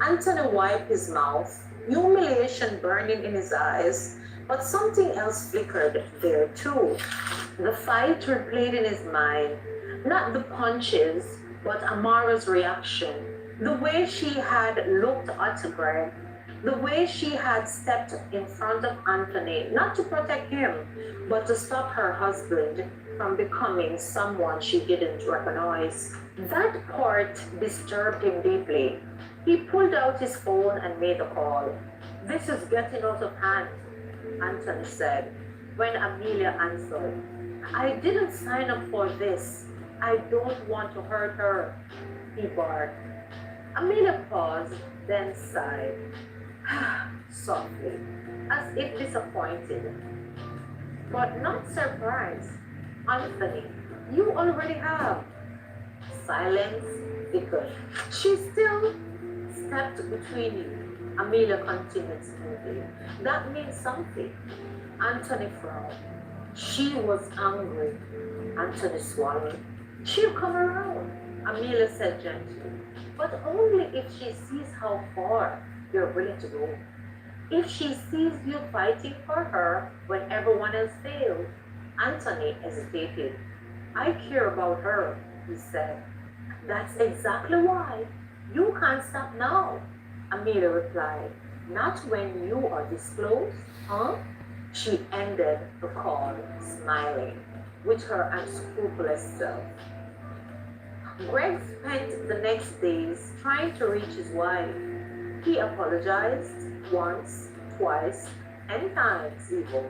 Anthony wiped his mouth, humiliation burning in his eyes, but something else flickered there too. The fight replayed in his mind, not the punches, but Amara's reaction, the way she had looked at Greg, the way she had stepped in front of Anthony, not to protect him, but to stop her husband from becoming someone she didn't recognize. That part disturbed him deeply. He pulled out his phone and made a call. "This is getting out of hand," Anthony said, when Amelia answered. "I didn't sign up for this. I don't want to hurt her," he barked. Amelia paused, then sighed, softly, as if disappointed, but not surprised. "Anthony, you already have." Silence thickened. "She still stepped between you," Amelia continued smoothly. "That means something." Anthony frowned. She was angry. Anthony swallowed. "She'll come around," Amelia said gently, "but only if she sees how far you're willing to go. If she sees you fighting for her when everyone else failed." Anthony hesitated. "I care about her," he said. "That's exactly why. You can't stop now," Amelia replied. Not when you are this close, huh? She ended the call smiling with her unscrupulous self. Greg spent the next days trying to reach his wife. He apologized once, twice, and times even,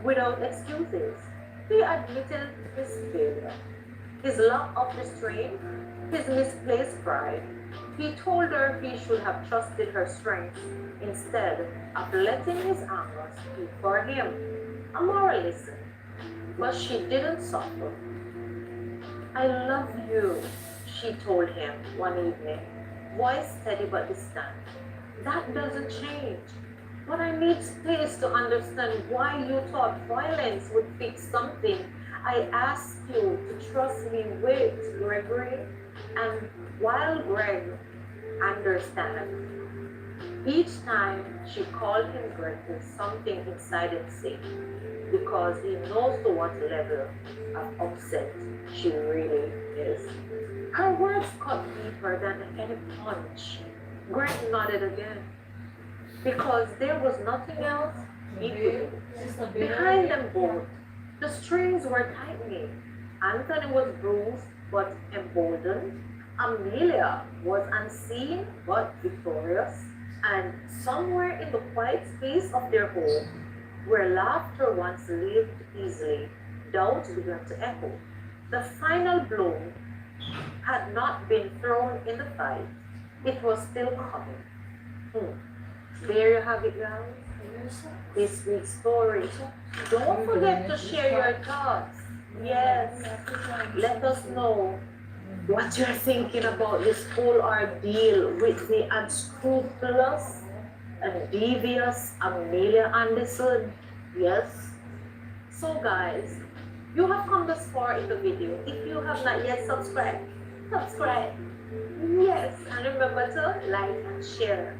without excuses. He admitted his failure, his lack of restraint, his misplaced pride. He told her he should have trusted her strength instead of letting his anger speak for him. Amora listened, but she didn't suffer. I love you, she told him one evening, voice steady but distant. That doesn't change. But I need space to understand why you thought violence would fix something I asked you to trust me with, Gregory. And while Greg understands, each time she called him Greg with something inside him sick, because he knows to what level of upset she really is. Her words cut deeper than any punch. Greg nodded again, because there was nothing else he could do. Behind them both, the strings were tightening. Anthony was bruised but emboldened. Amelia was unseen but victorious. And somewhere in the quiet space of their home, where laughter once lived easily, doubt began to echo. The final blow had not been thrown in the fight. It was still coming. There you have it, guys. This week's story. Don't forget to share your thoughts. Yes, let us know what you're thinking about this whole ordeal with the unscrupulous and devious Amelia Anderson. Yes. So guys, you have come this far in the video. If you have not yet subscribed, subscribe. Yes, and remember to like and share.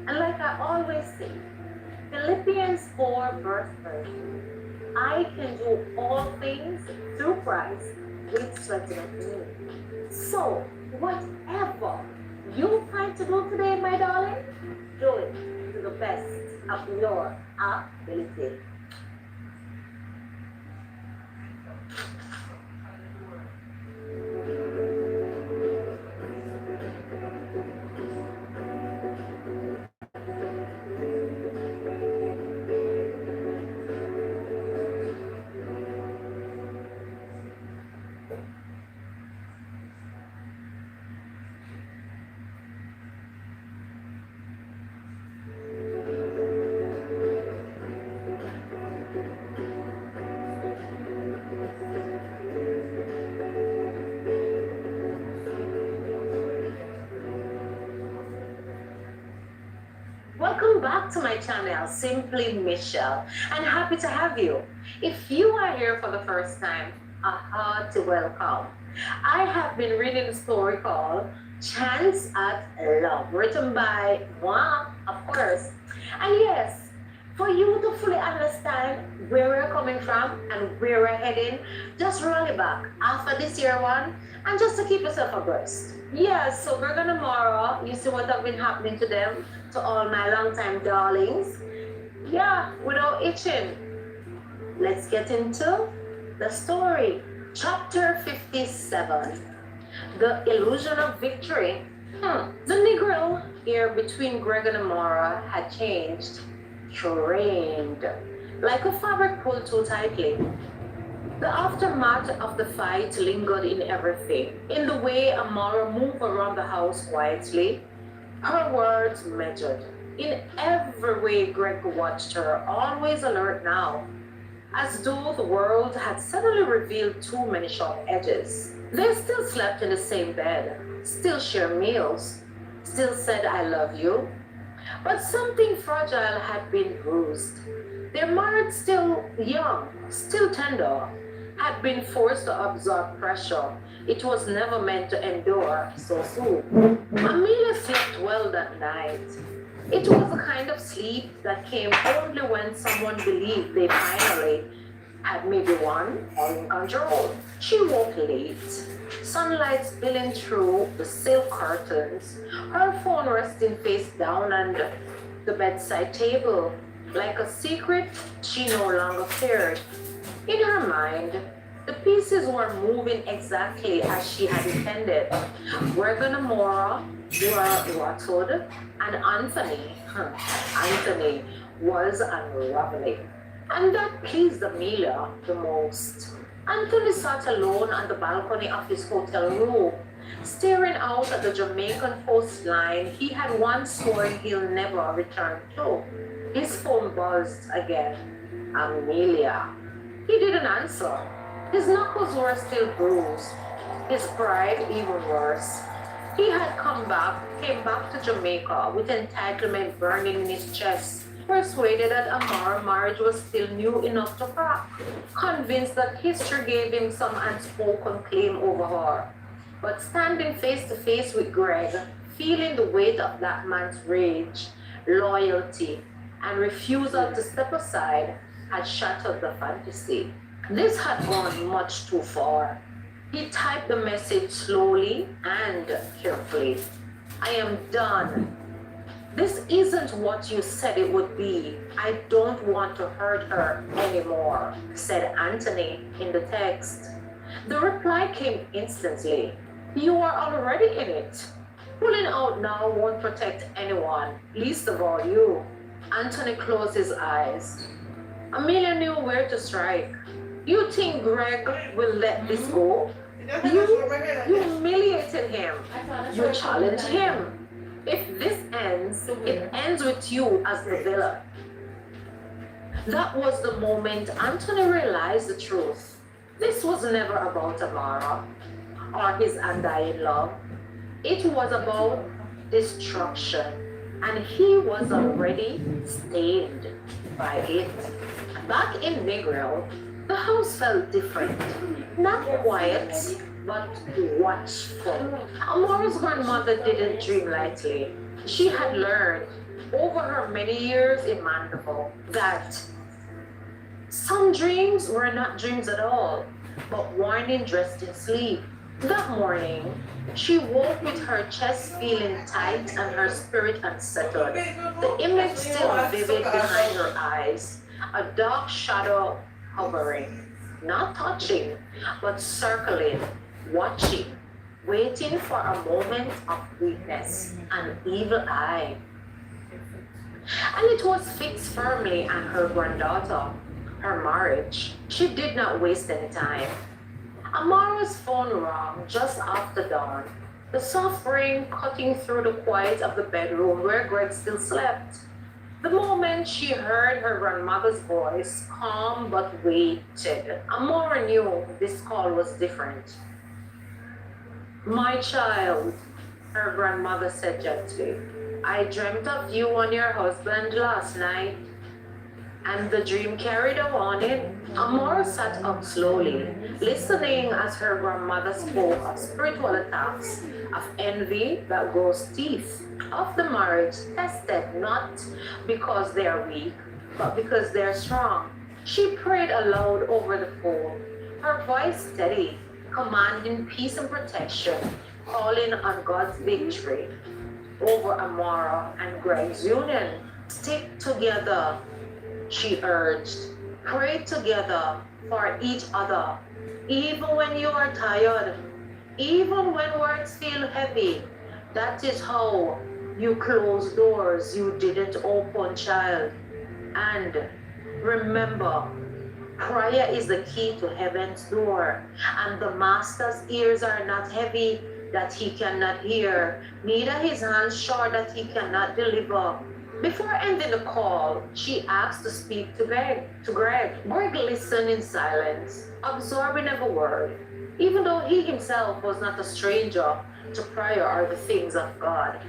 And like I always say, Philippians 4 verse 30, I can do all things through Christ which strengthens me. So, whatever you find to do today, my darling, do it to the best of your ability. Welcome back to my channel, Simply Michelle, and happy to have you. If you are here for the first time, a hearty welcome. I have been reading a story called Chance at Love, written by moi, of course. And yes, for you to fully understand where we're coming from and where we're heading, just roll it back after this year one, and just to keep yourself abreast. Yes, so Greg and Amora, you see what have been happening to them, to all my longtime darlings. Yeah, without itching. Let's get into the story. Chapter 57, The Illusion of Victory. The Negro here between Greg and Amora had changed, trained, like a fabric pulled too tightly. The aftermath of the fight lingered in everything, in the way Amora moved around the house quietly, her words measured. In every way, Greg watched her, always alert now, as though the world had suddenly revealed too many sharp edges. They still slept in the same bed, still shared meals, still said I love you, but something fragile had been bruised. Their marriage, still young, still tender, had been forced to absorb pressure it was never meant to endure so soon. Amelia slept well that night. It was a kind of sleep that came only when someone believed they finally had maybe won or in control. She woke late, sunlight spilling through the silk curtains, her phone resting face down, and The bedside table, like a secret she no longer feared. In her mind, the pieces were moving exactly as she had intended. Greg and Amora were rattled, and Anthony was unraveling. And that pleased Amelia the most. Anthony sat alone on the balcony of his hotel room, staring out at the Jamaican coastline he had once sworn he'll never return to. His phone buzzed again. Amelia. He didn't answer. His knuckles were still bruised, his pride even worse. He had came back to Jamaica with entitlement burning in his chest, persuaded that Amar's marriage was still new enough to crack, convinced that history gave him some unspoken claim over her. But standing face to face with Greg, feeling the weight of that man's rage, loyalty, and refusal to step aside, had shattered the fantasy. This had gone much too far. He typed the message slowly and carefully. I am done. This isn't what you said it would be. I don't want to hurt her anymore, said Anthony in the text. The reply came instantly. You are already in it. Pulling out now won't protect anyone, least of all you. Anthony closed his eyes. Amelia knew where to strike. You think Greg will let this go? You humiliated him. You challenged him. If this ends, it ends with you as the villain. That was the moment Anthony realized the truth. This was never about Amara or his undying love. It was about destruction, and he was already stained by it. Back in Negril, the house felt different. Not quiet, but watchful. Amora's grandmother didn't dream lightly. She had learned over her many years in Mandeville that some dreams were not dreams at all, but warning dressed in sleep. That morning, she woke with her chest feeling tight and her spirit unsettled. The image still vivid behind her eyes, a dark shadow hovering, not touching, but circling, watching, waiting for a moment of weakness, an evil eye. And it was fixed firmly on her granddaughter, her marriage. She did not waste any time. Amara's phone rang just after dawn, the soft ring cutting through the quiet of the bedroom where Greg still slept. The moment she heard her grandmother's voice, calm but weighted, Amara knew this call was different. My child, her grandmother said gently, I dreamt of you and your husband last night. And the dream carried a warning. Amora sat up slowly, listening as her grandmother spoke of spiritual attacks, of envy that grows teeth, of the marriage tested not because they are weak, but because they are strong. She prayed aloud over the phone, her voice steady, commanding peace and protection, calling on God's victory over Amora and Greg's union. Stick together, she urged. Pray together for each other, even when you are tired, even when words feel heavy. That is how you close doors you didn't open, child. And remember, prayer is the key to heaven's door, and the master's ears are not heavy that he cannot hear, neither his hands short that he cannot deliver. Before ending the call, she asked to speak to Greg. Greg listened in silence, absorbing every word, even though he himself was not a stranger to prayer or the things of God,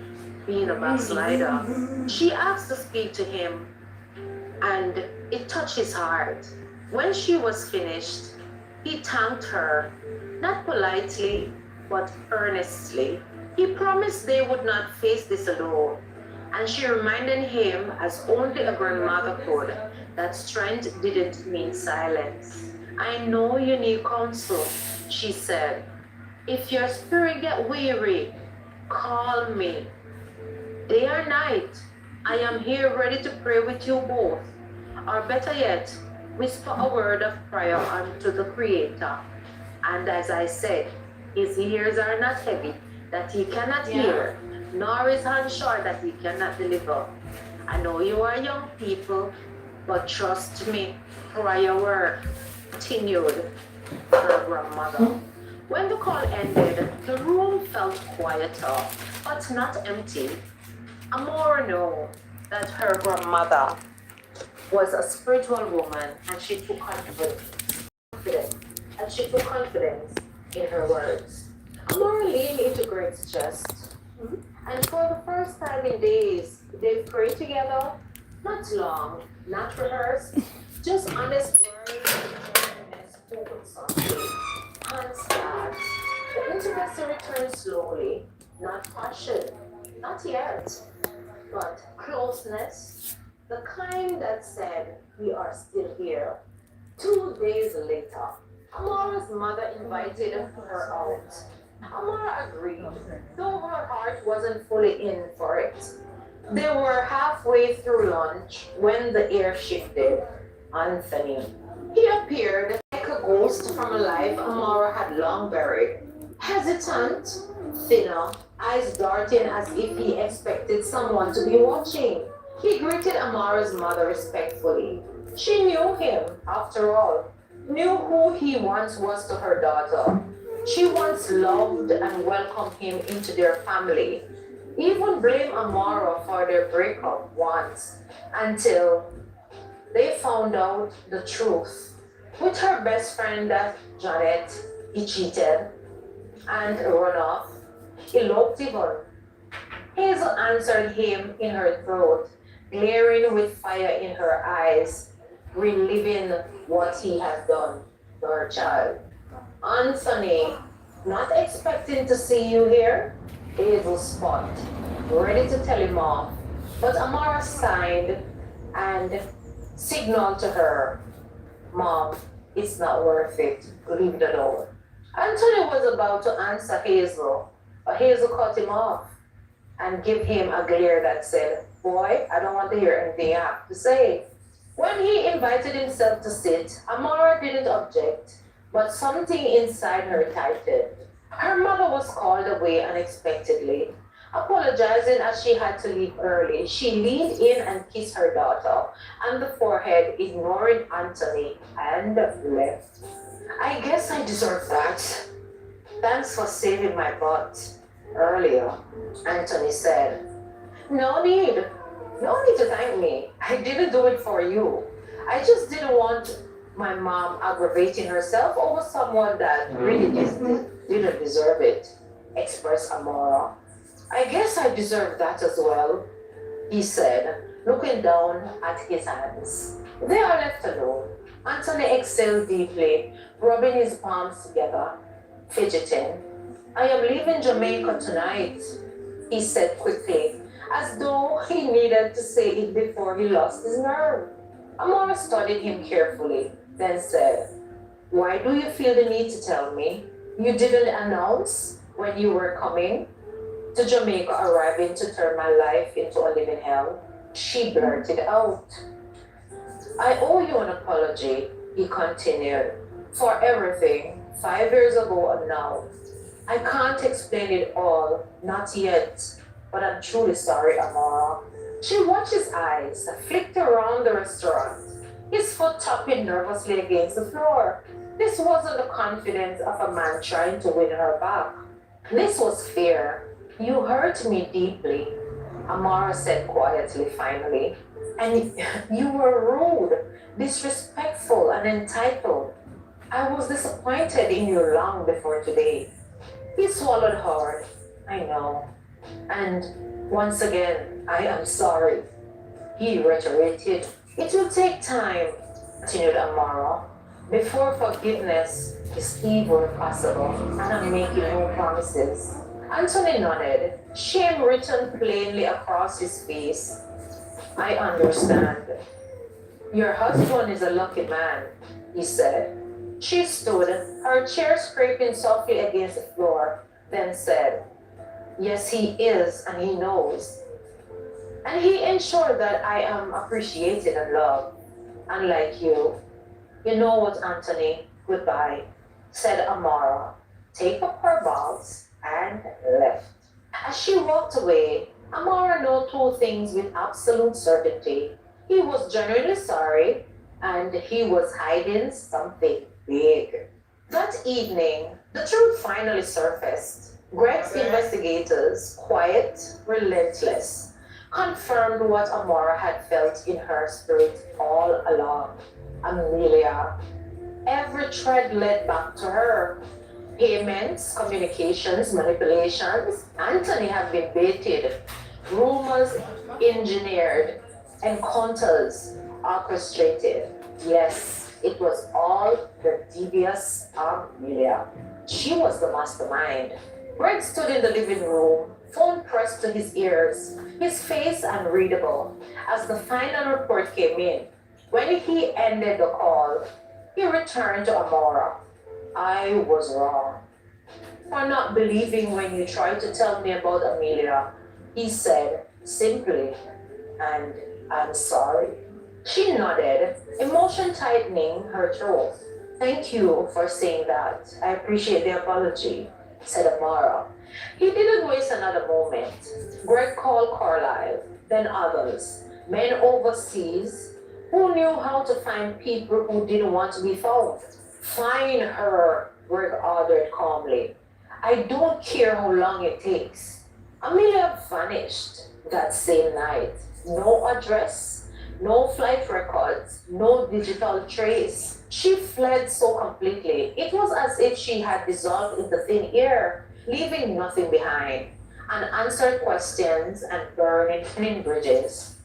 being a backslider. She asked to speak to him, and it touched his heart. When she was finished, he thanked her, not politely, but earnestly. He promised they would not face this alone. And she reminded him, as only a grandmother could, that strength didn't mean silence. I know you need counsel, she said. If your spirit get weary, call me. Day or night, I am here ready to pray with you both. Or better yet, whisper a word of prayer unto the Creator. And as I said, his ears are not heavy, that he cannot hear, nor his hand short, that he cannot deliver. I know you are young people, but trust me, prayer work continued. Her grandmother. When the call ended, the room felt quieter, but not empty. Amora knew that her grandmother was a spiritual woman, and she took confidence in her words. Amora leaned into Greg's chest, and for the first time in days, they prayed together. Not long, not rehearsed, just honest words and spoken softly. Hands clasped. The intimacy returned slowly, not passion, not yet, but closeness, the kind that said, "We are still here." 2 days later, Amara's mother invited her out. Amara agreed, though her heart wasn't fully in for it. They were halfway through lunch when the air shifted. Anthony. He appeared like a ghost from a life Amara had long buried. Hesitant, thinner, eyes darting as if he expected someone to be watching. He greeted Amara's mother respectfully. She knew him, after all, knew who he once was to her daughter. She once loved and welcomed him into their family. Even blamed Amara for their breakup once, until they found out the truth. With her best friend, Janet, he cheated and run off, eloped even. Hazel answered him in her throat, glaring with fire in her eyes, reliving what he had done to her child. Anthony, not expecting to see you here? Hazel spot, ready to tell him off. But Amara signed and signaled to her, "Mom, it's not worth it. Leave the door." Anthony was about to answer Hazel, but Hazel cut him off and gave him a glare that said, "Boy, I don't want to hear anything you have to say." When he invited himself to sit, Amara didn't object, but something inside her tightened. Her mother was called away unexpectedly. Apologizing as she had to leave early, she leaned in and kissed her daughter on the forehead, ignoring Anthony, and left. "I guess I deserve that. Thanks for saving my butt earlier," Anthony said. "No need. No need to thank me. I didn't do it for you. I just didn't want my mom aggravating herself over someone that really didn't deserve it," expressed Amora. "I guess I deserve that as well," he said, looking down at his hands. They are left alone. Anthony exhaled deeply, rubbing his palms together, fidgeting. "I am leaving Jamaica tonight," he said quickly, as though he needed to say it before he lost his nerve. Amora studied him carefully, then said, "Why do you feel the need to tell me? You didn't announce when you were coming to Jamaica, arriving to turn my life into a living hell?" She blurted out. "I owe you an apology," he continued, "for everything 5 years ago and now. I can't explain it all, not yet, but I'm truly sorry, Amara." She watched his eyes, flicked around the restaurant, his foot tapping nervously against the floor. This wasn't the confidence of a man trying to win her back. This was fear. "You hurt me deeply," Amara said quietly finally. "And you were rude, disrespectful, and entitled. I was disappointed in you long before today." He swallowed hard. "I know. And once again, I am sorry," he reiterated. "It will take time," continued Amara, "before forgiveness is even possible, and I'm making no promises." Anthony nodded, shame written plainly across his face. "I understand. Your husband is a lucky man," he said. She stood, her chair scraping softly against the floor, then said, "Yes, he is, and he knows." And he ensured that I am appreciated and loved. Unlike you, you know what, Anthony? Goodbye, said Amara, take up her bags and left. As she walked away, Amara knew two things with absolute certainty. He was genuinely sorry, and he was hiding something big. That evening, the truth finally surfaced. Greg's investigators, quiet, relentless, confirmed what Amara had felt in her spirit all along. Amelia. Every thread led back to her. Payments, communications, manipulations. Anthony had been baited, rumors engineered, encounters orchestrated. Yes, it was all the devious Amelia. She was the mastermind. Greg stood in the living room, phone pressed to his ears, his face unreadable, as the final report came in. When he ended the call, he returned to Amora. I was wrong for not believing when you tried to tell me about Amelia. He said simply, and I'm sorry. She nodded, emotion tightening her throat. Thank you for saying that. I appreciate the apology, said Amara. He didn't waste another moment. Greg called Carlyle, then others, men overseas who knew how to find people who didn't want to be found. Find her, Greg ordered calmly. I don't care how long it takes. Amelia vanished that same night. No address, no flight records, no digital trace. She fled so completely. It was as if she had dissolved into thin air, leaving nothing behind. Unanswered questions and burning bridges.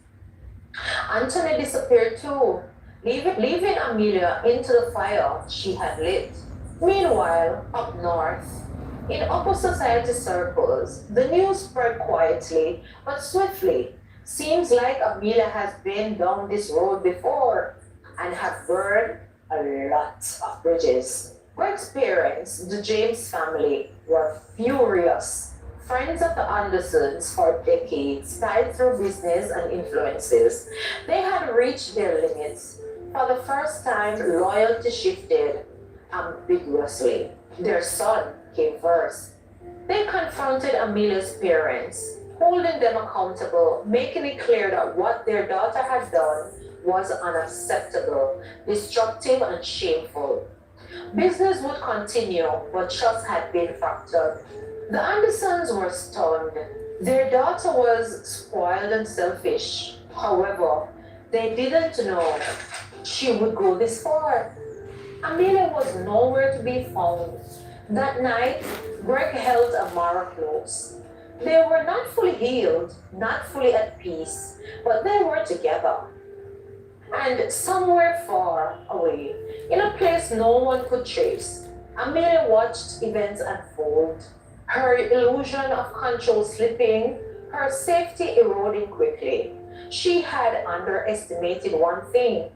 Anthony disappeared too, leaving Amelia into the fire she had lit. Meanwhile, up north, in upper society circles, the news spread quietly but swiftly. Seems like Amelia has been down this road before and have burned a lot of bridges. Greg's parents, the James family, were furious. Friends of the Andersons for decades, tied through business and influences, they had reached their limits. For the first time, loyalty shifted ambiguously. Their son came first. They confronted Amelia's parents, holding them accountable, making it clear that what their daughter had done was unacceptable, destructive, and shameful. Business would continue, but trust had been fractured. The Andersons were stunned. Their daughter was spoiled and selfish. However, they didn't know she would go this far. Amelia was nowhere to be found. That night, Greg held Amara close. They were not fully healed, not fully at peace, but they were together. And somewhere far away, in a place no one could trace, Amelia watched events unfold, her illusion of control slipping, her safety eroding quickly. She had underestimated one thing: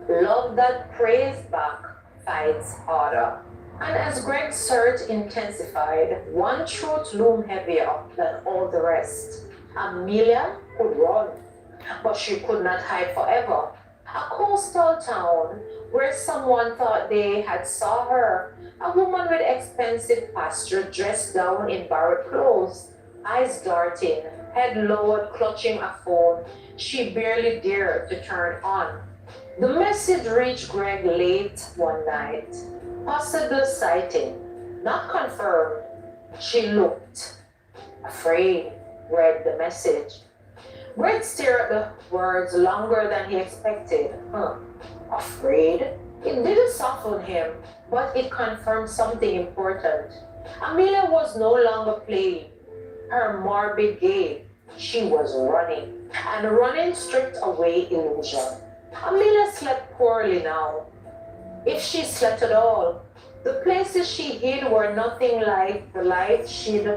love that prays back fights harder. And as Greg's search intensified, one truth loomed heavier than all the rest. Amelia could run, but she could not hide forever. A coastal town where someone thought they had saw her, a woman with expensive pasture dressed down in borrowed clothes, eyes darting, head lowered, clutching a phone she barely dared to turn on. The message reached Greg late one night. Possible sighting, not confirmed. She looked afraid, read the message. Greg stared at the words longer than he expected. Afraid? It didn't soften him, but it confirmed something important. Amelia was no longer playing her morbid game. She was running, and running stripped away illusion. Amelia slept poorly now, if she slept at all. The places she hid were nothing like the life she'd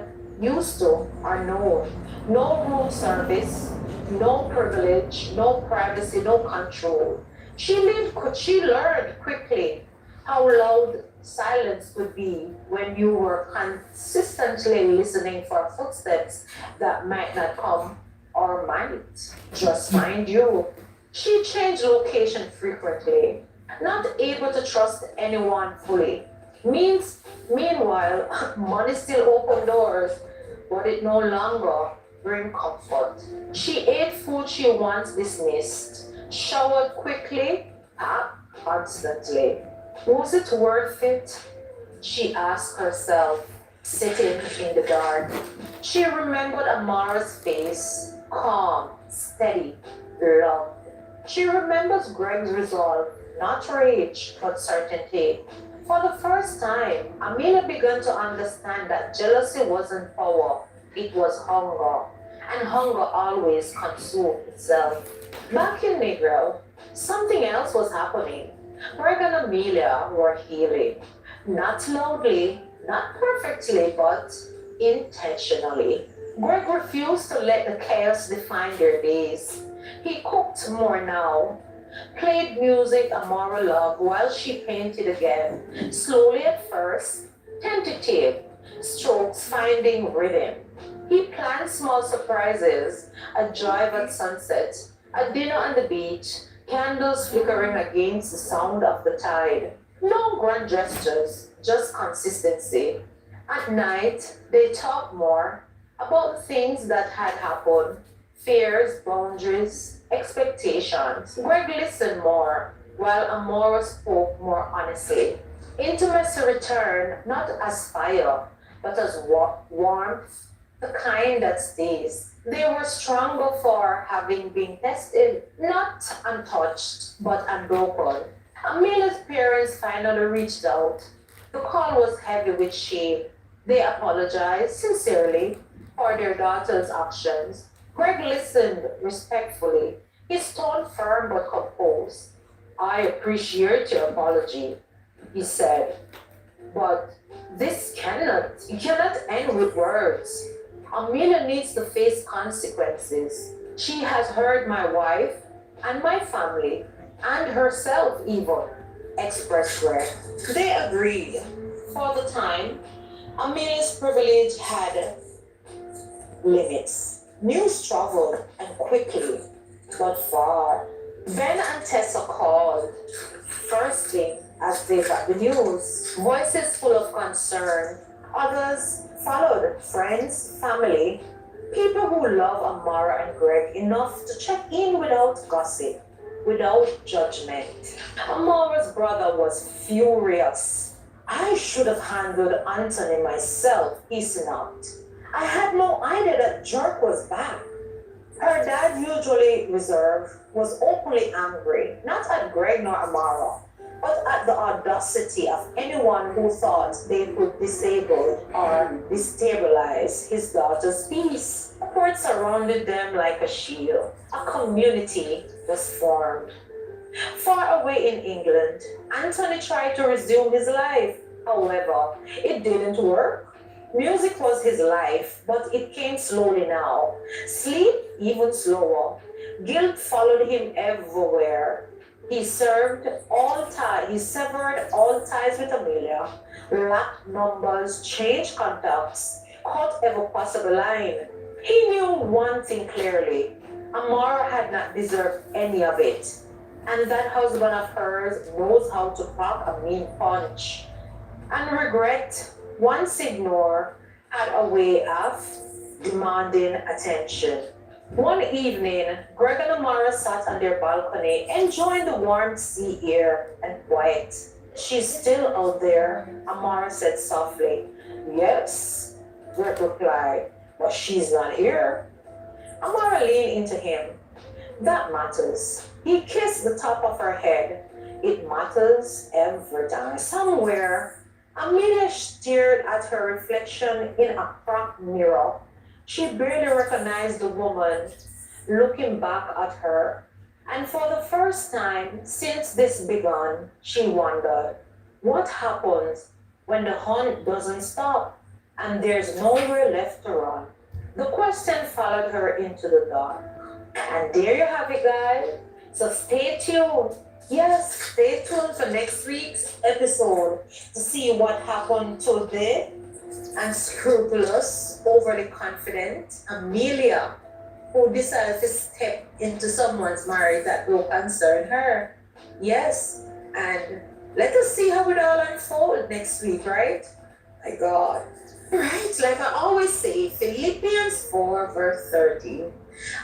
used to or known. No room service, no privilege, no privacy, no control. She learned quickly how loud silence could be when you were consistently listening for footsteps that might not come, or or might. Just mind you, she changed location frequently, not able to trust anyone fully. Meanwhile, money still opened doors, but it no longer bring comfort. She ate food she once dismissed, showered quickly, packed constantly. Was it worth it? She asked herself, sitting in the dark. She remembered Amara's face, calm, steady, loved. She remembers Greg's resolve, not rage, but certainty. For the first time, Amelia began to understand that jealousy wasn't power, it was hunger. And hunger always consumed itself. Back in Negro, something else was happening. Greg and Amelia were healing. Not loudly, not perfectly, but intentionally. Greg refused to let the chaos define their days. He cooked more now, played music Amara loved while she painted again, slowly at first, tentative, strokes finding rhythm. He planned small surprises, a drive at sunset, a dinner on the beach, candles flickering against the sound of the tide. No grand gestures, just consistency. At night, they talked more about things that had happened, fears, boundaries, expectations. Greg listened more, while Amora spoke more honestly. Intimacy returned not as fire, but as warmth, the kind that stays. They were stronger for having been tested, not untouched, but unbroken. Amelia's parents finally reached out. The call was heavy with shame. They apologized sincerely for their daughter's actions. Greg listened respectfully, his tone firm but composed. I appreciate your apology, he said, but it cannot end with words. Amelia needs to face consequences. She has hurt my wife and my family and herself even, expressed Greg. They agreed. For the time, Amelia's privilege had limits. News traveled and quickly, but far. Ben and Tessa called, first thing as they got the news, voices full of concern. Others followed, friends, family, people who love Amara and Greg enough to check in without gossip, without judgment. Amara's brother was furious. I should have handled Anthony myself, he snapped. I had no idea that Jerk was back. Her dad, usually reserved, was openly angry, not at Greg nor Amara, but at the audacity of anyone who thought they could disable or destabilize his daughter's peace. The court surrounded them like a shield. A community was formed. Far away in England, Anthony tried to resume his life. However, it didn't work. Music was his life, but it came slowly now. Sleep, even slower. Guilt followed him everywhere. He severed all ties with Amelia, locked numbers, changed contacts, cut every possible line. He knew one thing clearly. Amara had not deserved any of it. And that husband of hers knows how to pack a mean punch. And regret, once ignored, had a way of demanding attention. One evening, Greg and Amara sat on their balcony, enjoying the warm sea air and quiet. She's still out there, Amara said softly. Yes, Greg replied, but she's not here. Amara leaned into him. That matters. He kissed the top of her head. It matters every time. Somewhere, Amelia stared at her reflection in a cracked mirror. She barely recognized the woman looking back at her. And for the first time since this began, she wondered, what happens when the hunt doesn't stop and there's nowhere left to run? The question followed her into the dark. And there you have it, guys. So stay tuned. Yes, stay tuned for next week's episode to see what happened to the unscrupulous, overly confident Amelia, who decided to step into someone's marriage that don't concern her. Yes, and let us see how it all unfolds next week, right? My God. Right, like I always say, Philippians 4, verse 13.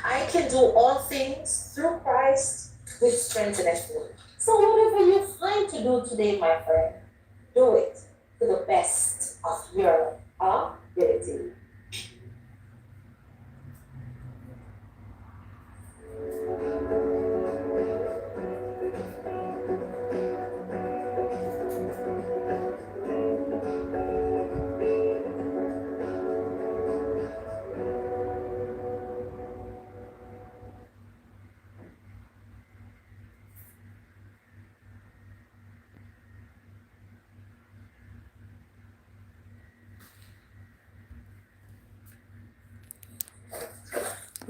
I can do all things through Christ, which strengtheneth me. So whatever you find to do today, my friend, do it to the best of your ability.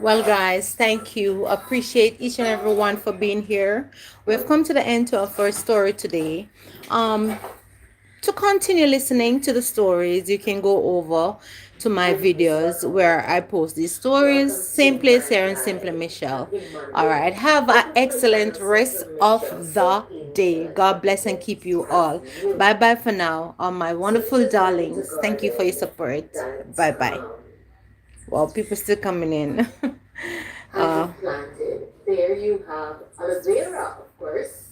Well, guys, thank you. Appreciate each and every one for being here. We've come to the end to our first story today. Um, to continue listening to the stories, you can go over to my videos where I post these stories. Same place here in Simply Michelle. All right. Have an excellent rest of the day. God bless and keep you all. Bye bye for now. My wonderful darlings. Thank you for your support. Bye bye. Well, people still coming in. Planted. There you have aloe vera, of course.